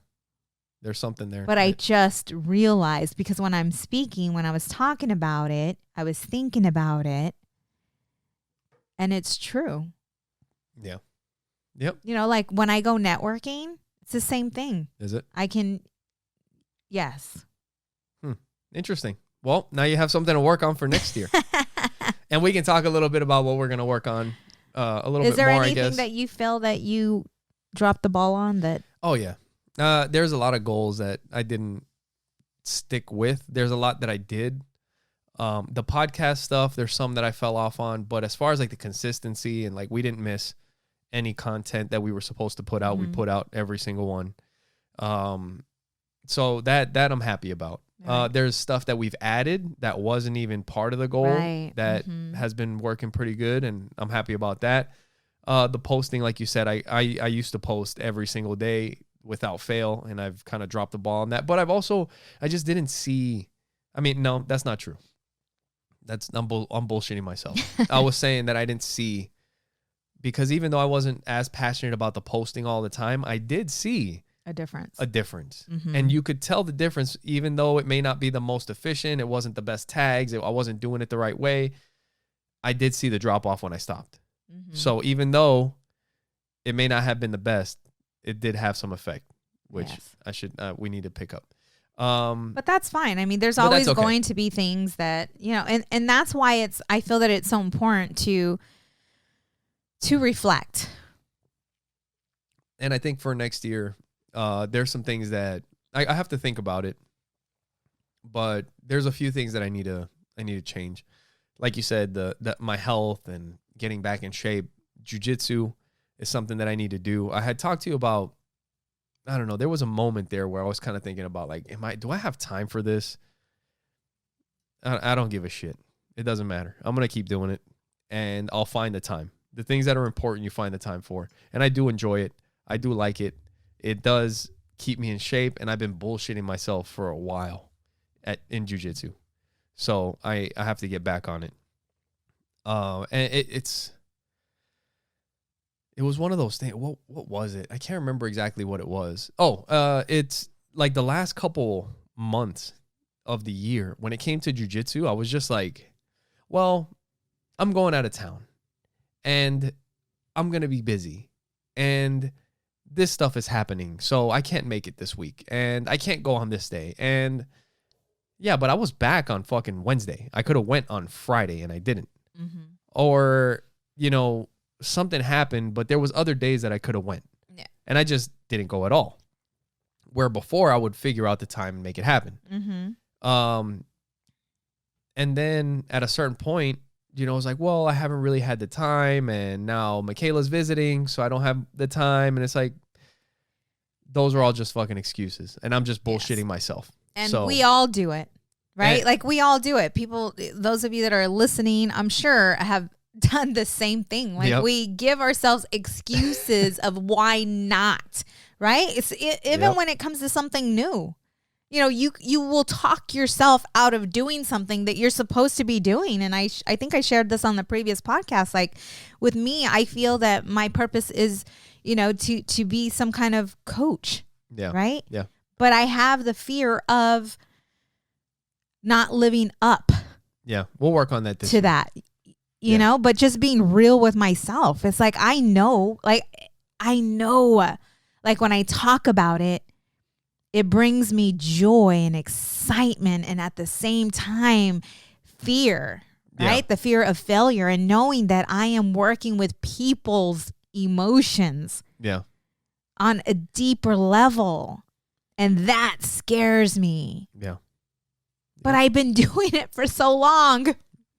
There's something there. But I just realized, because when I'm speaking, when I was talking about it, I was thinking about it, and it's true. Yeah. Yep. Like when I go networking, it's the same thing. Is it? Yes. Interesting. Well, now you have something to work on for next year. And we can talk a little bit about what we're going to work on a little bit more, I guess. Is there anything that you feel that you dropped the ball on that? Oh, yeah. There's a lot of goals that I didn't stick with. There's a lot that I did. The podcast stuff, there's some that I fell off on. But as far as like the consistency and like we didn't miss any content that we were supposed to put out. We put out every single one. So that I'm happy about. Right. There's stuff that we've added that wasn't even part of the goal that has been working pretty good, and I'm happy about that. The posting, like you said, I used to post every single day without fail, and I've kind of dropped the ball on that. But I just didn't see. I mean, no, that's not true. I'm bullshitting myself. I was saying that I didn't see, because even though I wasn't as passionate about the posting all the time, I did see a difference. And you could tell the difference, even though it may not be the most efficient. It wasn't the best tags. I wasn't doing it the right way. I did see the drop off when I stopped. So even though it may not have been the best, it did have some effect, which we need to pick up. But that's fine. I mean, there's always going to be things that, and that's why I feel that it's so important to reflect. And I think for next year, there's some things that I have to think about it, but there's a few things that I need to change. Like you said, my health and getting back in shape. Jiu-jitsu is something that I need to do. I had talked to you about, I don't know, there was a moment there where I was kind of thinking about like, do I have time for this? I don't give a shit. It doesn't matter. I'm going to keep doing it, and I'll find the time. The things that are important, you find the time for. And I do enjoy it. I do like it. It does keep me in shape, and I've been bullshitting myself for a while in jiu-jitsu. So I have to get back on it. And it was one of those things. What was it? I can't remember exactly what it was. It's like the last couple months of the year when it came to jiu-jitsu, I was just like, well, I'm going out of town and I'm going to be busy, and this stuff is happening, so I can't make it this week, and I can't go on this day. And yeah, but I was back on fucking Wednesday. I could have went on Friday, and I didn't. Or, something happened, but there was other days that I could have went. Yeah. And I just didn't go at all. Where before I would figure out the time and make it happen. And then at a certain point, you know, it's like, well, I haven't really had the time, and now Michaela's visiting, so I don't have the time. And it's like, those are all just fucking excuses, and I'm just bullshitting myself. And we all do it, right? Like, we all do it. People, those of you that are listening, I'm sure have done the same thing. Like, we give ourselves excuses of why not, right? Even when it comes to something new. You know, you will talk yourself out of doing something that you're supposed to be doing. And I think I shared this on the previous podcast. Like, with me, I feel that my purpose is, you know, to be some kind of coach. Yeah. Right? Yeah. But I have the fear of not living up. Yeah. We'll work on that to that. You know, but just being real with myself. It's like, I know, like when I talk about it, it brings me joy and excitement, and at the same time, fear, right? Yeah. The fear of failure, and knowing that I am working with people's emotions on a deeper level. And that scares me. Yeah. But I've been doing it for so long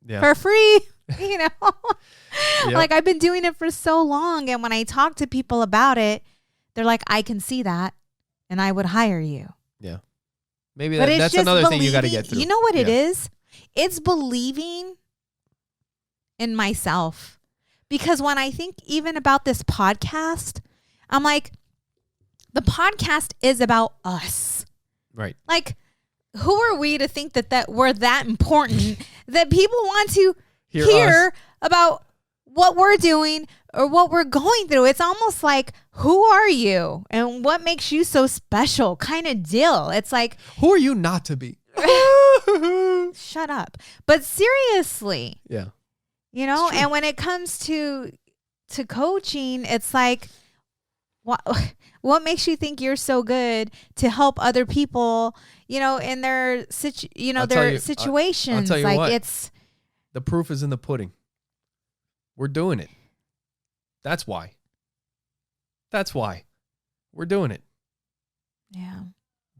for free, you know? Like, I've been doing it for so long. And when I talk to people about it, they're like, I can see that. And I would hire you. Yeah. Maybe that's another thing you got to get through. You know what it is? It's believing in myself. Because when I think even about this podcast, I'm like, the podcast is about us. Right. Like, who are we to think that we're that important that people want to hear about what we're doing or what we're going through? It's almost like, who are you and what makes you so special kind of deal. It's like, who are you not to be? Shut up. But seriously. Yeah. You know, and when it comes to coaching, it's like, what makes you think you're so good to help other people, you know, in their situations? I'll tell you like what, it's the proof is in the pudding. We're doing it. That's why. We're doing it. Yeah.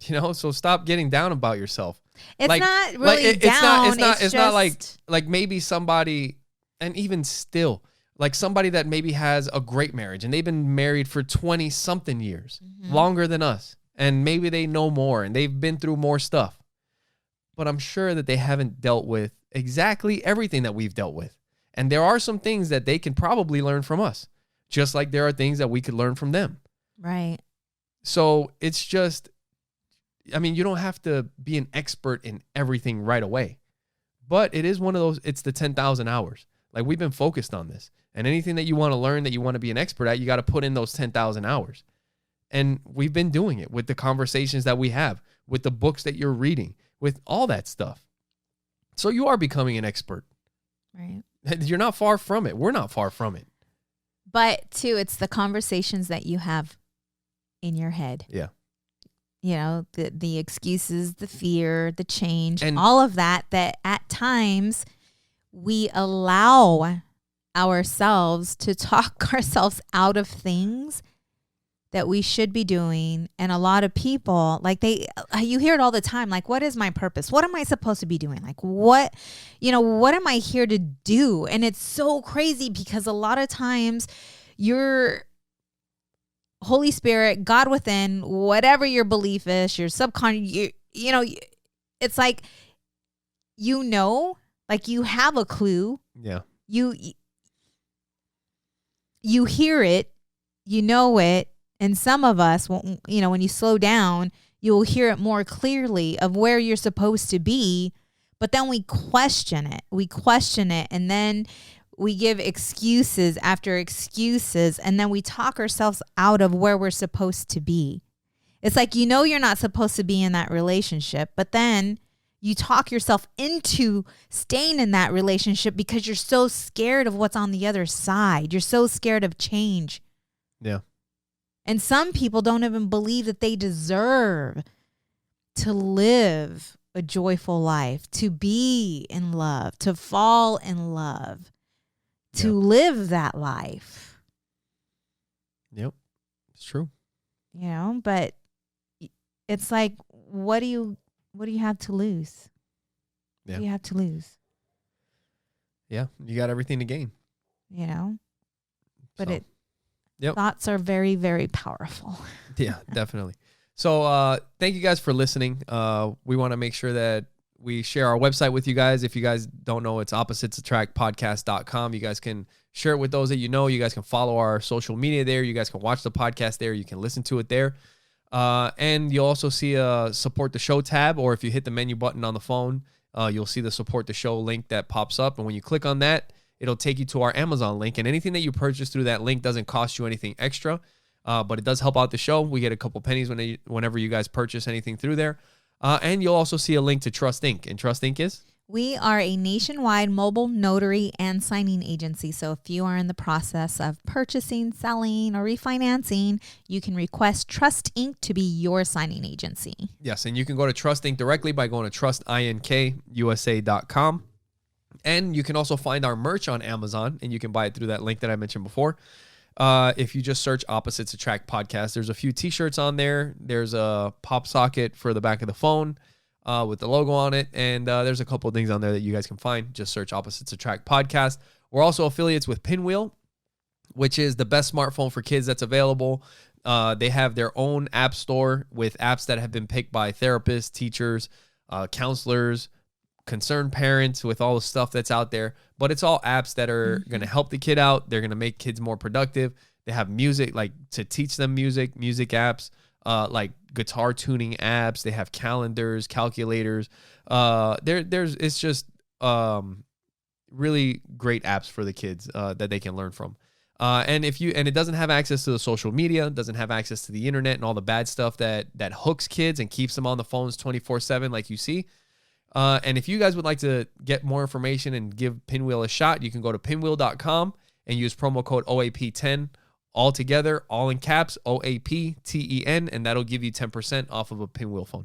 You know, so stop getting down about yourself. It's not really down. It's not like maybe somebody, and even still, like somebody that maybe has a great marriage and they've been married for 20 something years, longer than us. And maybe they know more and they've been through more stuff. But I'm sure that they haven't dealt with exactly everything that we've dealt with. And there are some things that they can probably learn from us, just like there are things that we could learn from them. Right. So it's just, I mean, you don't have to be an expert in everything right away. But it is one of those, it's the 10,000 hours. Like, we've been focused on this. And anything that you want to learn, that you want to be an expert at, you got to put in those 10,000 hours. And we've been doing it with the conversations that we have, with the books that you're reading, with all that stuff. So you are becoming an expert. Right. You're not far from it. We're not far from it. But too, it's the conversations that you have in your head. Yeah. You know, the excuses, the fear, the change, and all of that at times we allow ourselves to talk ourselves out of things that we should be doing. And a lot of people, like, you hear it all the time, like, what is my purpose? What am I supposed to be doing? Like, what am I here to do? And it's so crazy because a lot of times your Holy Spirit, God within, whatever your belief is, your subconscious, you know, it's like, like, you have a clue. Yeah. You hear it, you know it. And some of us, you know, when you slow down, you'll hear it more clearly of where you're supposed to be. But then we question it. And then we give excuses after excuses. And then we talk ourselves out of where we're supposed to be. It's like, you know, you're not supposed to be in that relationship. But then you talk yourself into staying in that relationship because you're so scared of what's on the other side. You're so scared of change. Yeah. And some people don't even believe that they deserve to live a joyful life, to be in love, to fall in love, to live that life. Yep. It's true. You know, but it's like, what do you have to lose? Yeah. What do you have to lose? Yeah, you got everything to gain. You know, but thoughts are very, very powerful. Yeah, definitely. So thank you guys for listening. We want to make sure that we share our website with you guys. If you guys don't know, it's oppositesattractpodcast.com. You guys can share it with those that you know. You guys can follow our social media there. You guys can watch the podcast there. You can listen to it there. And you'll also see a support the show tab, or if you hit the menu button on the phone, you'll see the support the show link that pops up. And when you click on that, it'll take you to our Amazon link. And anything that you purchase through that link doesn't cost you anything extra, but it does help out the show. We get a couple pennies whenever you guys purchase anything through there. And you'll also see a link to Trust Inc. And Trust Inc. is? We are a nationwide mobile notary and signing agency. So if you are in the process of purchasing, selling, or refinancing, you can request Trust Inc. to be your signing agency. Yes, and you can go to Trust Inc. directly by going to trustinkusa.com. And you can also find our merch on Amazon, and you can buy it through that link that I mentioned before. If you just search Opposites Attract Podcast, there's a few t-shirts on there. There's a pop socket for the back of the phone with the logo on it. And there's a couple of things on there that you guys can find. Just search Opposites Attract Podcast. We're also affiliates with Pinwheel, which is the best smartphone for kids that's available. They have their own app store with apps that have been picked by therapists, teachers, counselors, concerned parents, with all the stuff that's out there. But it's all apps that are going to help the kid out. They're going to make kids more productive. They have music, like to teach them music apps, like guitar tuning apps. They have calendars, calculators. It's just really great apps for the kids that they can learn from. And it doesn't have access to the social media, doesn't have access to the internet and all the bad stuff that hooks kids and keeps them on the phones 24/7, like you see. And if you guys would like to get more information and give Pinwheel a shot, you can go to pinwheel.com and use promo code OAP10, all together, all in caps, OAPTEN, and that'll give you 10% off of a Pinwheel phone.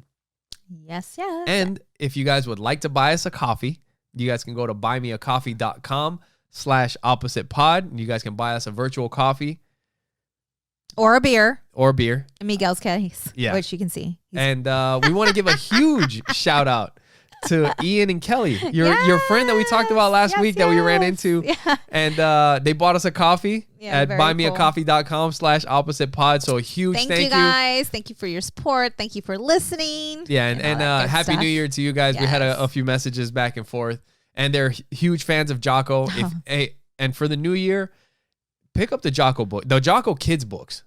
Yes. And if you guys would like to buy us a coffee, you guys can go to buymeacoffee.com/oppositepod. You guys can buy us a virtual coffee. Or a beer. In Miguel's case, which you can see. And we want to give a huge shout out to Ian and Kelly, your friend that we talked about last week that we ran into. Yeah. And they bought us a coffee at buymeacoffee.com/oppositepod. So a huge thank you guys. Thank you for your support. Thank you for listening. Yeah, and Happy New Year to you guys. Yes. We had a few messages back and forth. And they're huge fans of Jocko. And for the new year, pick up the Jocko book, the Jocko kids books.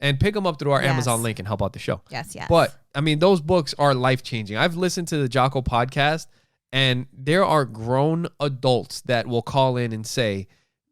And pick them up through our Amazon link and help out the show. Yes. But, I mean, those books are life-changing. I've listened to the Jocko podcast, and there are grown adults that will call in and say,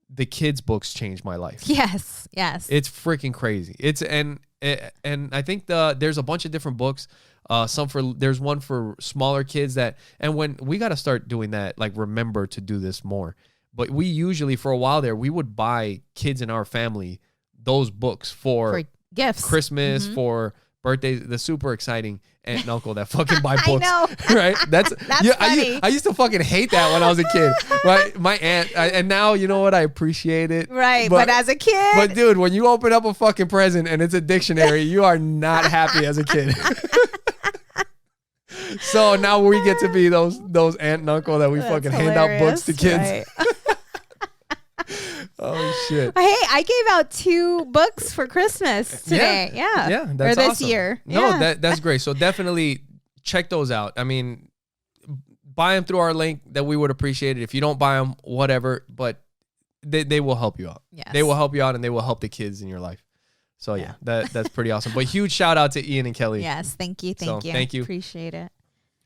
the kids' books changed my life. Yes. It's freaking crazy. And I think there's a bunch of different books. There's one for smaller kids and when we got to start doing that, like remember to do this more. But we usually, for a while there, we would buy kids in our family those books for gifts, Christmas, for birthdays. The super exciting aunt and uncle that fucking buy books. I know. Right? That's funny. I used to fucking hate that when I was a kid. Right? My aunt, and now you know what? I appreciate it. Right. But as a kid. But dude, when you open up a fucking present and it's a dictionary, you are not happy as a kid. So now we get to be those aunt and uncle that we fucking hand out books to kids. Right. Oh shit! Hey, I gave out 2 books for Christmas today. Yeah, that's this awesome. Year. No, that's great. So definitely check those out. I mean, buy them through our link. That we would appreciate it. If you don't buy them, whatever. But they will help you out. Yes. They will help you out, and they will help the kids in your life. So yeah, that's pretty awesome. But huge shout out to Ian and Kelly. Yes, thank you. Thank you. Appreciate it.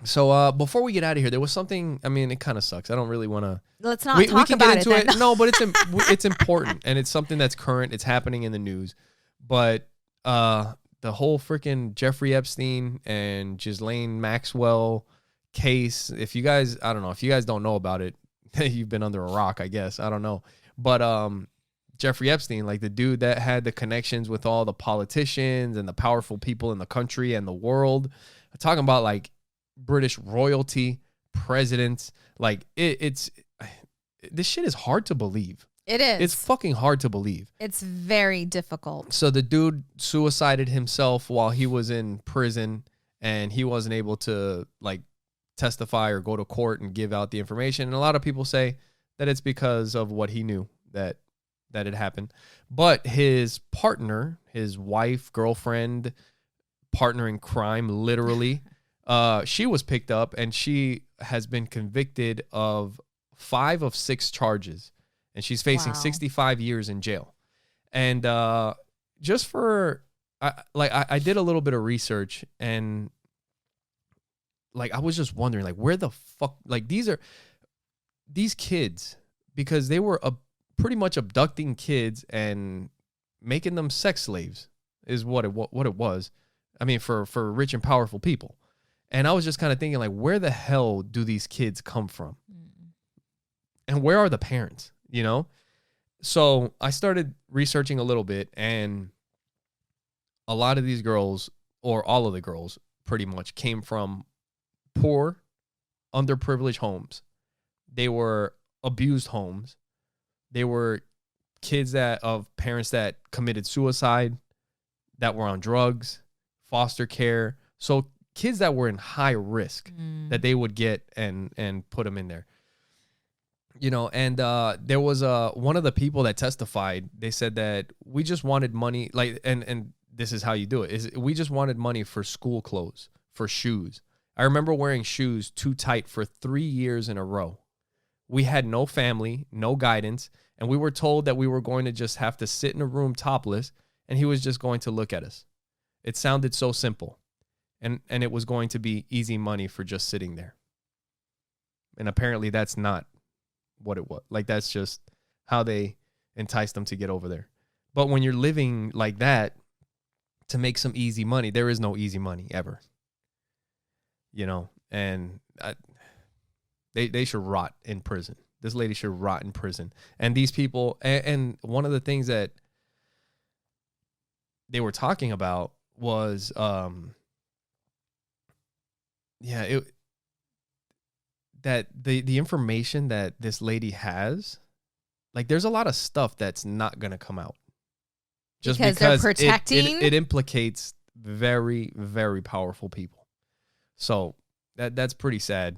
So before we get out of here, there was something. I mean, it kind of sucks. I don't really want to. Let's not talk about it. We can get into it. No, but it's important, and it's something that's current. It's happening in the news. But the whole freaking Jeffrey Epstein and Ghislaine Maxwell case. If you guys don't know about it, you've been under a rock, I guess. I don't know. But Jeffrey Epstein, like the dude that had the connections with all the politicians and the powerful people in the country and the world. I'm talking about like British royalty, presidents, like it's this shit is hard to believe. It is. It's fucking hard to believe. It's very difficult. So the dude suicided himself while he was in prison, and he wasn't able to like testify or go to court and give out the information. And a lot of people say that it's because of what he knew that it happened. But his partner, his wife, girlfriend, partner in crime, literally, she was picked up and she has been convicted of 5 of 6 charges, and she's facing 65 years in jail. And just for I did a little bit of research, and like I was just wondering, like, where the fuck, like, these kids, because they were pretty much abducting kids and making them sex slaves is what it was. I mean, for rich and powerful people. And I was just kind of thinking, like, where the hell do these kids come from? And where are the parents, you know? So I started researching a little bit, and a lot of these girls, or all of the girls pretty much, came from poor, underprivileged homes. They were abused homes. They were kids of parents that committed suicide, that were on drugs, foster care. So kids that were in high risk that they would get and put them in there. You know, and there was one of the people that testified. They said that we just wanted money, like, and this is how you do it, is we just wanted money for school clothes, for shoes. I remember wearing shoes too tight for 3 years in a row. We had no family, no guidance, and we were told that we were going to just have to sit in a room topless, and he was just going to look at us. It sounded so simple, and it was going to be easy money for just sitting there. And apparently that's not what it was. Like, that's just how they enticed them to get over there. But when you're living like that to make some easy money, there is no easy money ever. You know, and they should rot in prison. This lady should rot in prison. And these people, and one of the things that they were talking about was, that the information that this lady has, like, there's a lot of stuff that's not going to come out. Just because they're protecting? It implicates very, very powerful people. So that's pretty sad.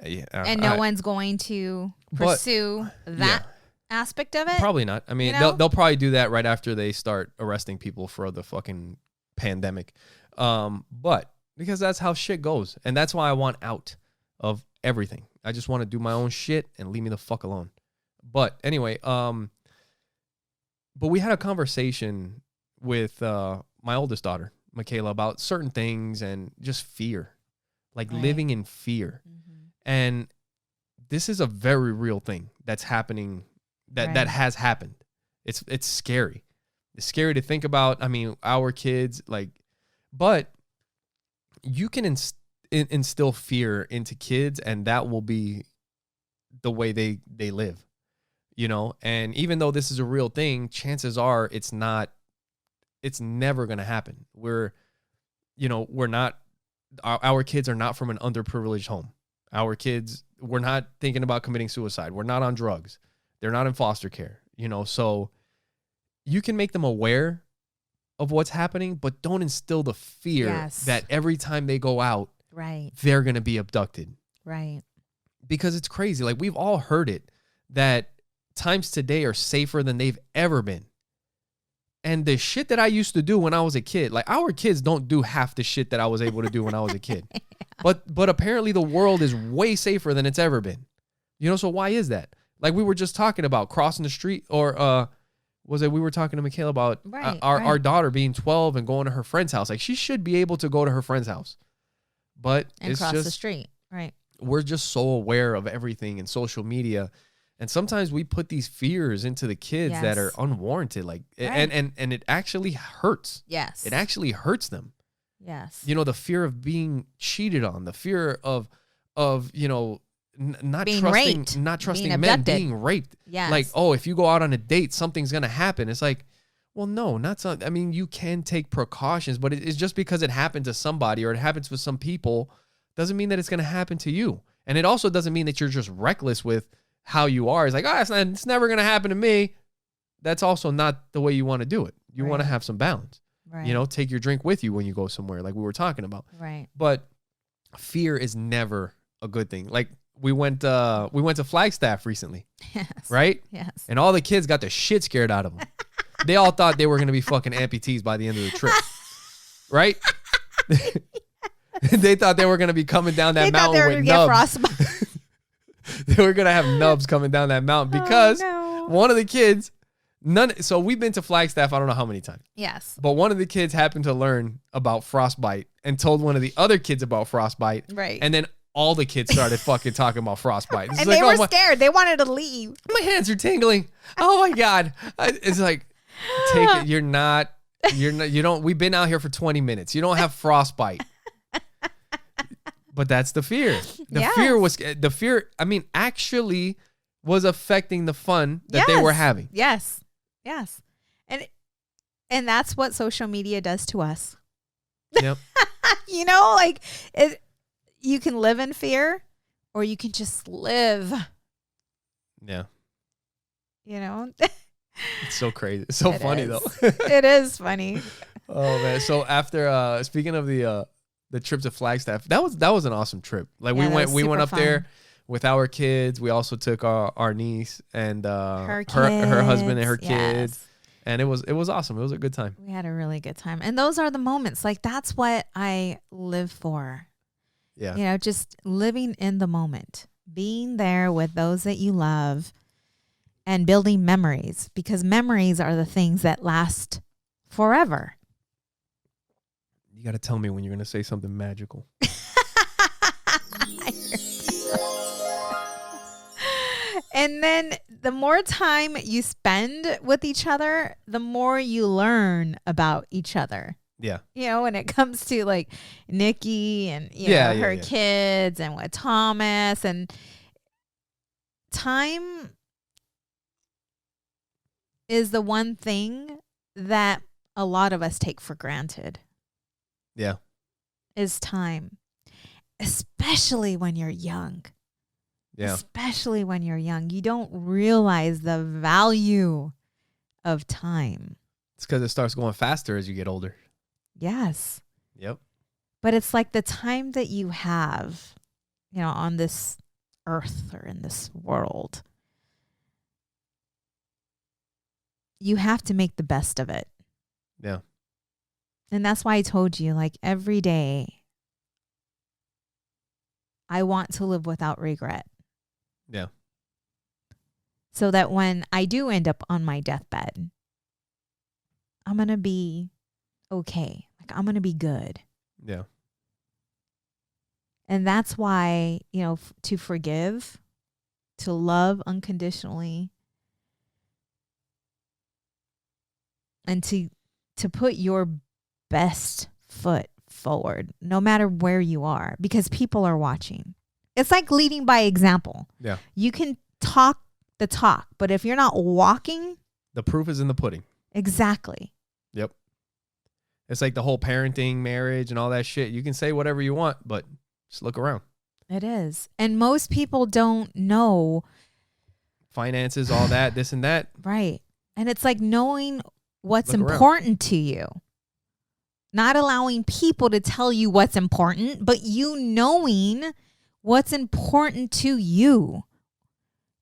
Yeah, and no one's going to pursue that aspect of it? Probably not. I mean, they'll probably do that right after they start arresting people for the fucking pandemic. But because that's how shit goes. And that's why I want out of everything. I just want to do my own shit and leave me the fuck alone. But anyway, but we had a conversation with my oldest daughter, Michaela, about certain things and just fear, like living in fear. And this is a very real thing that's happening, that has happened. It's scary. It's scary to think about. I mean, our kids, like, but you can instill fear into kids, and that will be the way they live, you know? And even though this is a real thing, chances are it's never going to happen. Our kids are not from an underprivileged home. Our kids, we're not thinking about committing suicide. We're not on drugs. They're not in foster care, you know? So you can make them aware of what's happening, but don't instill the fear that every time they go out, they're going to be abducted. Right. Because it's crazy. Like, we've all heard it, that times today are safer than they've ever been. And the shit that I used to do when I was a kid, like, our kids don't do half the shit that I was able to do when I was a kid. But apparently the world is way safer than it's ever been. You know, so why is that? Like, we were just talking about crossing the street, or we were talking to Michaela about our daughter being 12 and going to her friend's house. Like, she should be able to go to her friend's house. But it's cross just the street. Right. We're just so aware of everything in social media. And sometimes we put these fears into the kids that are unwarranted. Like, and it actually hurts. Yes. It actually hurts them. Yes. You know, the fear of being cheated on, the fear of you know, not trusting men, being raped. Yes. Like, oh, if you go out on a date, something's going to happen. It's like, well, no, not so. I mean, you can take precautions, but it's just because it happened to somebody or it happens with some people doesn't mean that it's going to happen to you. And it also doesn't mean that you're just reckless with how you are. It's like, it's never going to happen to me. That's also not the way you want to do it. You want to have some balance. Right. You know, take your drink with you when you go somewhere, like we were talking about. Right. But fear is never a good thing. Like, we went to Flagstaff recently. Yes. Right? Yes. And all the kids got the shit scared out of them. They all thought they were going to be fucking amputees by the end of the trip. Right? They thought they were going to be coming down that mountain with nubs. They were going to have nubs coming down that mountain because one of the kids, so we've been to Flagstaff, I don't know how many times. Yes. But one of the kids happened to learn about frostbite and told one of the other kids about frostbite. Right. And then all the kids started fucking talking about frostbite. And they were scared. They wanted to leave. My hands are tingling. Oh my God. It's like, take it. You're not, you don't, we've been out here for 20 minutes. You don't have frostbite. But that's the fear. The fear, I mean, actually was affecting the fun that they were having. Yes. Yes. And that's what social media does to us. Yep. You know, like you can live in fear or you can just live. Yeah. You know? It's so crazy. It's so funny though. It is funny. Oh man. So after speaking of the trip to Flagstaff, that was an awesome trip. Like we went up there with our kids. We also took our niece and her husband and her kids. And it was awesome. It was a good time. We had a really good time. And those are the moments. Like that's what I live for. Yeah. You know, just living in the moment, being there with those that you love and building memories, because memories are the things that last forever. You got to tell me when you're going to say something magical. And then the more time you spend with each other, the more you learn about each other. Yeah. You know, when it comes to like Nikki and her kids and with Thomas, and time is the one thing that a lot of us take for granted. Yeah. Is time. Especially when you're young. Yeah. Especially when you're young. You don't realize the value of time. It's because it starts going faster as you get older. Yes. Yep. But it's like the time that you have, you know, on this earth or in this world. You have to make the best of it. Yeah. And that's why I told you, like, every day, I want to live without regret. Yeah. So that when I do end up on my deathbed, I'm going to be okay. Like, I'm going to be good. Yeah. And that's why, you know, to forgive, to love unconditionally, and to put your best foot forward, no matter where you are, because people are watching. It's like leading by example. Yeah. You can talk the talk, but if you're not walking, the proof is in the pudding. Exactly. Yep. It's like the whole parenting, marriage, and all that shit. You can say whatever you want, but just look around. It is. And most people don't know finances, all that, this and that. Right. And it's like knowing what's important to you. Not allowing people to tell you what's important, but you knowing what's important to you.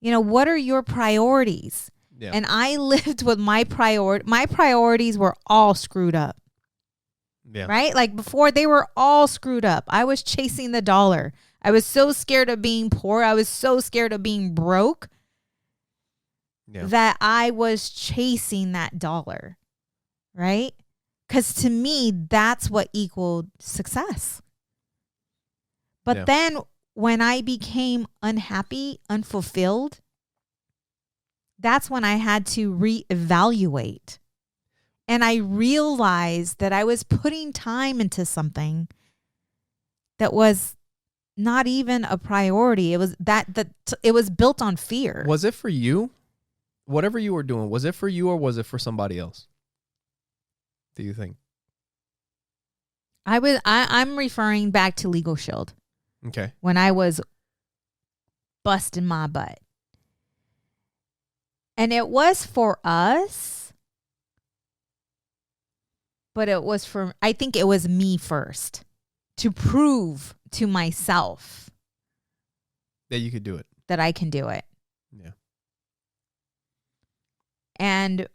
You know, what are your priorities? Yeah. And I lived with my priorities were all screwed up. Yeah. Right? Like before, they were all screwed up. I was chasing the dollar. I was so scared of being poor. I was so scared of being broke that I was chasing that dollar. Right? Because to me, that's what equaled success. But then when I became unhappy, unfulfilled, that's when I had to reevaluate. And I realized that I was putting time into something that was not even a priority. It was it was built on fear. Was it for you? Whatever you were doing, was it for you or was it for somebody else? Do you think? I'm referring back to Legal Shield. Okay. When I was busting my butt. And it was for us, but I think it was me first, to prove to myself That you could do it. That I can do it. Yeah. And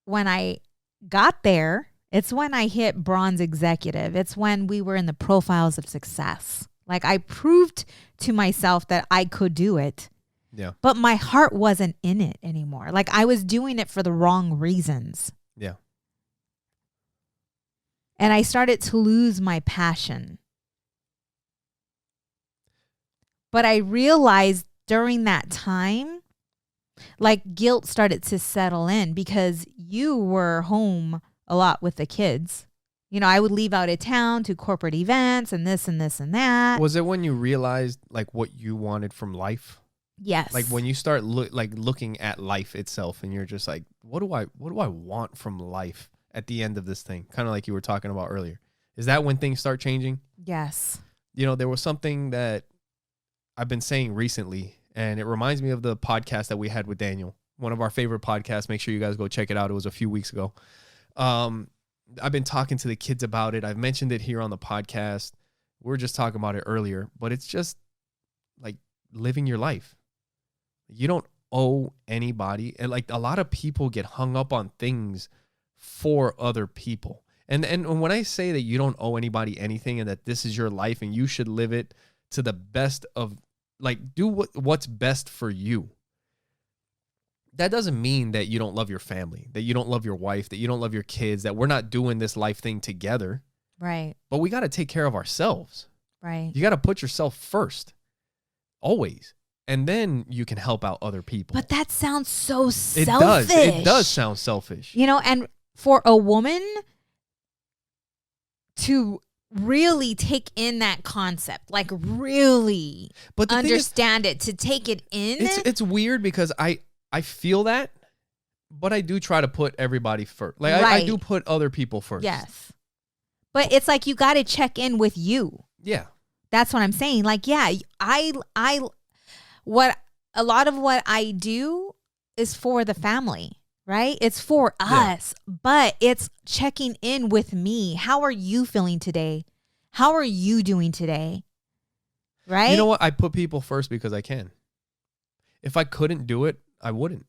when I got there, it's when I hit bronze executive. It's when we were in the profiles of success. Like I proved to myself that I could do it. Yeah. But my heart wasn't in it anymore. Like I was doing it for the wrong reasons. Yeah. And I started to lose my passion. But I realized during that time, like guilt started to settle in because you were home a lot with the kids. You know, I would leave out of town to corporate events and this and this and that. Was it when you realized like what you wanted from life? Yes. Like when you start looking at life itself and you're just like, what do I want from life at the end of this thing? Kind of like you were talking about earlier. Is that when things start changing? Yes. You know, there was something that I've been saying recently, and it reminds me of the podcast that we had with Daniel, one of our favorite podcasts. Make sure you guys go check it out. It was a few weeks ago. I've been talking to the kids about it. I've mentioned it here on the podcast. We were just talking about it earlier, but it's just like living your life. You don't owe anybody. And like a lot of people get hung up on things for other people. And when I say that you don't owe anybody anything and that this is your life and you should live it to the best of, like, do what's best for you. That doesn't mean that you don't love your family, that you don't love your wife, that you don't love your kids, that we're not doing this life thing together. Right. But we got to take care of ourselves. Right. You got to put yourself first. Always. And then you can help out other people. But that sounds so selfish. It does sound selfish. You know, and for a woman to really take in that concept, like really understand it, to take it in. It's weird because I feel that, but I do try to put everybody first. Like right. I do put other people first. Yes. But it's like you got to check in with you. Yeah. That's what I'm saying. Like, yeah, what a lot of what I do is for the family, right? It's for us, but it's checking in with me. How are you feeling today? How are you doing today? Right? You know what? I put people first because I can. If I couldn't do it, I wouldn't.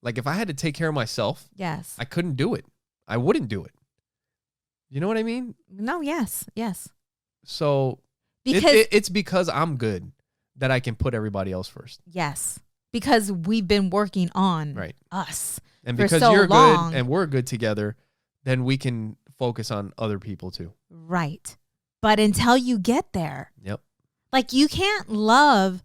Like if I had to take care of myself, yes, I couldn't do it. I wouldn't do it. You know what I mean? No, yes. So because it's because I'm good that I can put everybody else first. Yes. Because we've been working on us. And because you're good and we're good together, then we can focus on other people too. Right. But until you get there. Yep. Like you can't love,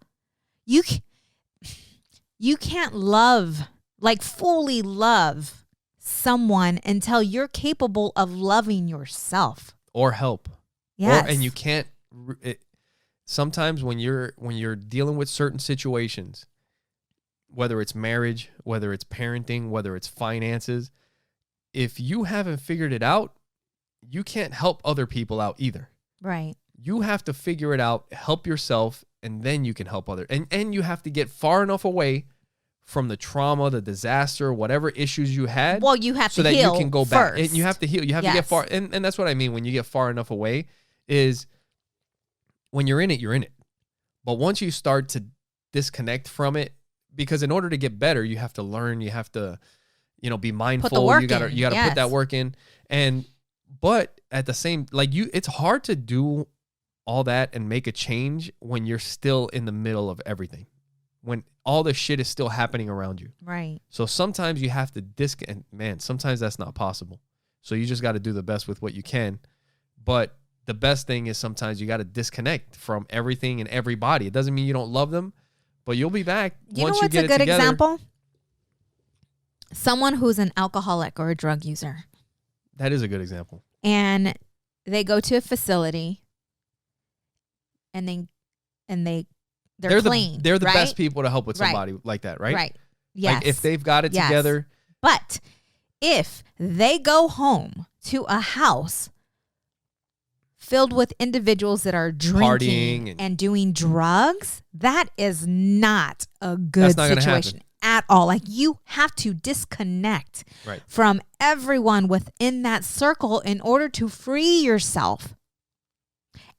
like fully love someone until you're capable of loving yourself. Or help. Yes. And you can't, sometimes when you're dealing with certain situations, whether it's marriage, whether it's parenting, whether it's finances, if you haven't figured it out, you can't help other people out either. Right. You have to figure it out, help yourself, and then you can help others. And you have to get far enough away from the trauma, the disaster, whatever issues you had. Well, you have so to that heal you can go first. back. And you have to heal. You have to get far. And that's what I mean when you get far enough away is when you're in it, you're in it. But once you start to disconnect from it, because in order to get better, you have to learn, you have to, be mindful. Put the work you gotta put that work in. But at the same, it's hard to do all that and make a change when you're still in the middle of everything, when all the shit is still happening around you. Right. So sometimes you have to and man, sometimes that's not possible. So you just got to do the best with what you can. But the best thing is sometimes you got to disconnect from everything and everybody. It doesn't mean you don't love them, but you'll be back once you get it together. You know what's a good example? Someone who's an alcoholic or a drug user. That is a good example. And they go to a facility and they're clean. They're the best people to help with somebody like that, right? Right. Yes. Like if they've got it together. But if they go home to a house filled with individuals that are drinking and doing drugs, that is not a good situation at all. Like you have to disconnect from everyone within that circle in order to free yourself.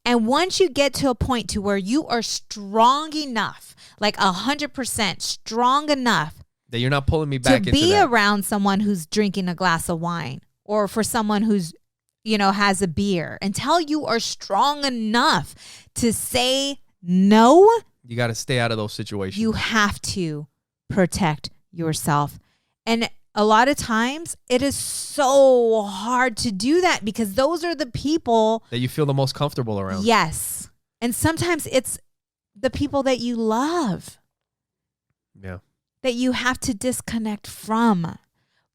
And once you get to a point to where you are strong enough, like 100% strong enough that you're not pulling me back into to be around someone who's drinking a glass of wine, or for someone who's, has a beer, until you are strong enough to say no, you got to stay out of those situations. You have to protect yourself. And a lot of times it is so hard to do that because those are the people that you feel the most comfortable around. Yes. And sometimes it's the people that you love. Yeah. That you have to disconnect from.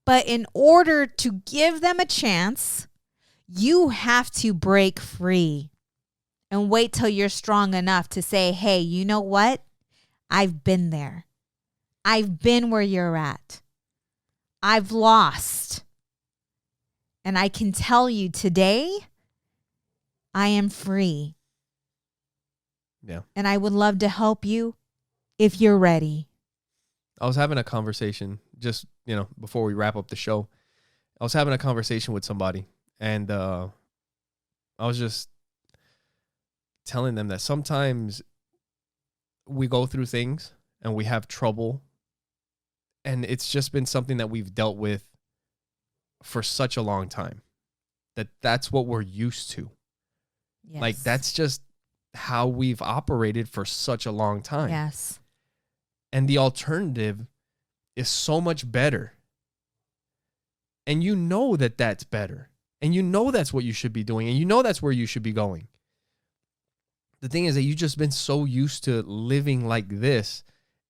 But in order to give them a chance, you have to break free and wait till you're strong enough to say, hey, you know what? I've been there. I've been where you're at. I've lost. And I can tell you today, I am free. Yeah. And I would love to help you if you're ready. I was having a conversation just, before we wrap up the show. I was having a conversation with somebody, and I was just telling them that sometimes we go through things and we have trouble, and it's just been something that we've dealt with for such a long time that's what we're used to. Yes. Like, that's just how we've operated for such a long time. Yes. And the alternative is so much better. And you know that that's better. And you know that's what you should be doing. And you know that's where you should be going. The thing is that you've just been so used to living like this.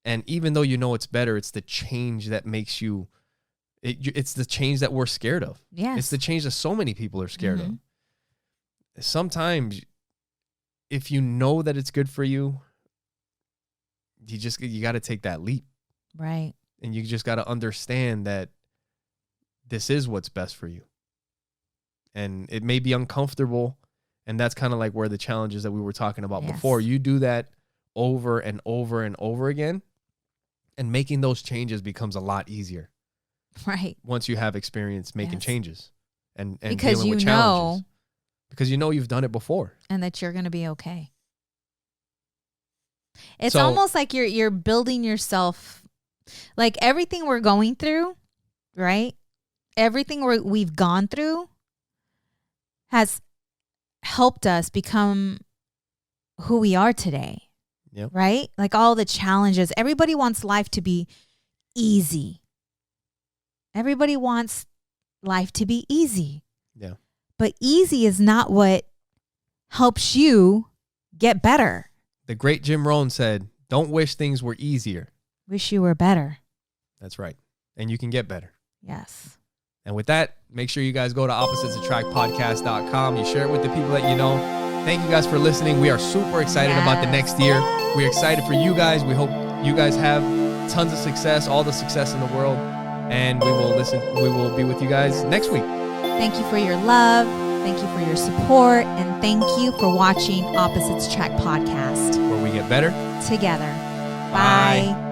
And even though you know it's better, it's the change that makes you, it's the change that we're scared of. Yes. It's the change that so many people are scared of. Sometimes, if you know that it's good for you, you got to take that leap. Right. And you just got to understand that this is what's best for you. And it may be uncomfortable. And that's kind of like where the challenges that we were talking about before. You do that over and over and over again, and making those changes becomes a lot easier. Right. Once you have experience making changes and because dealing with challenges. Because you know you've done it before. And that you're going to be okay. It's almost like you're building yourself, like everything we're going through, right? Everything we've gone through has helped us become who we are today. Yep. Right? Like all the challenges. Everybody wants life to be easy. Everybody wants life to be easy. Yeah. But easy is not what helps you get better. The great Jim Rohn said, don't wish things were easier. Wish you were better. That's right. And you can get better. Yes. And with that, make sure you guys go to oppositesattractpodcast.com. You share it with the people that you know. Thank you guys for listening. We are super excited about the next year. We're excited for you guys. We hope you guys have tons of success, all the success in the world. And we will be with you guys next week. Thank you for your love. Thank you for your support. And thank you for watching Opposites Attract Podcast, where we get better together. Bye.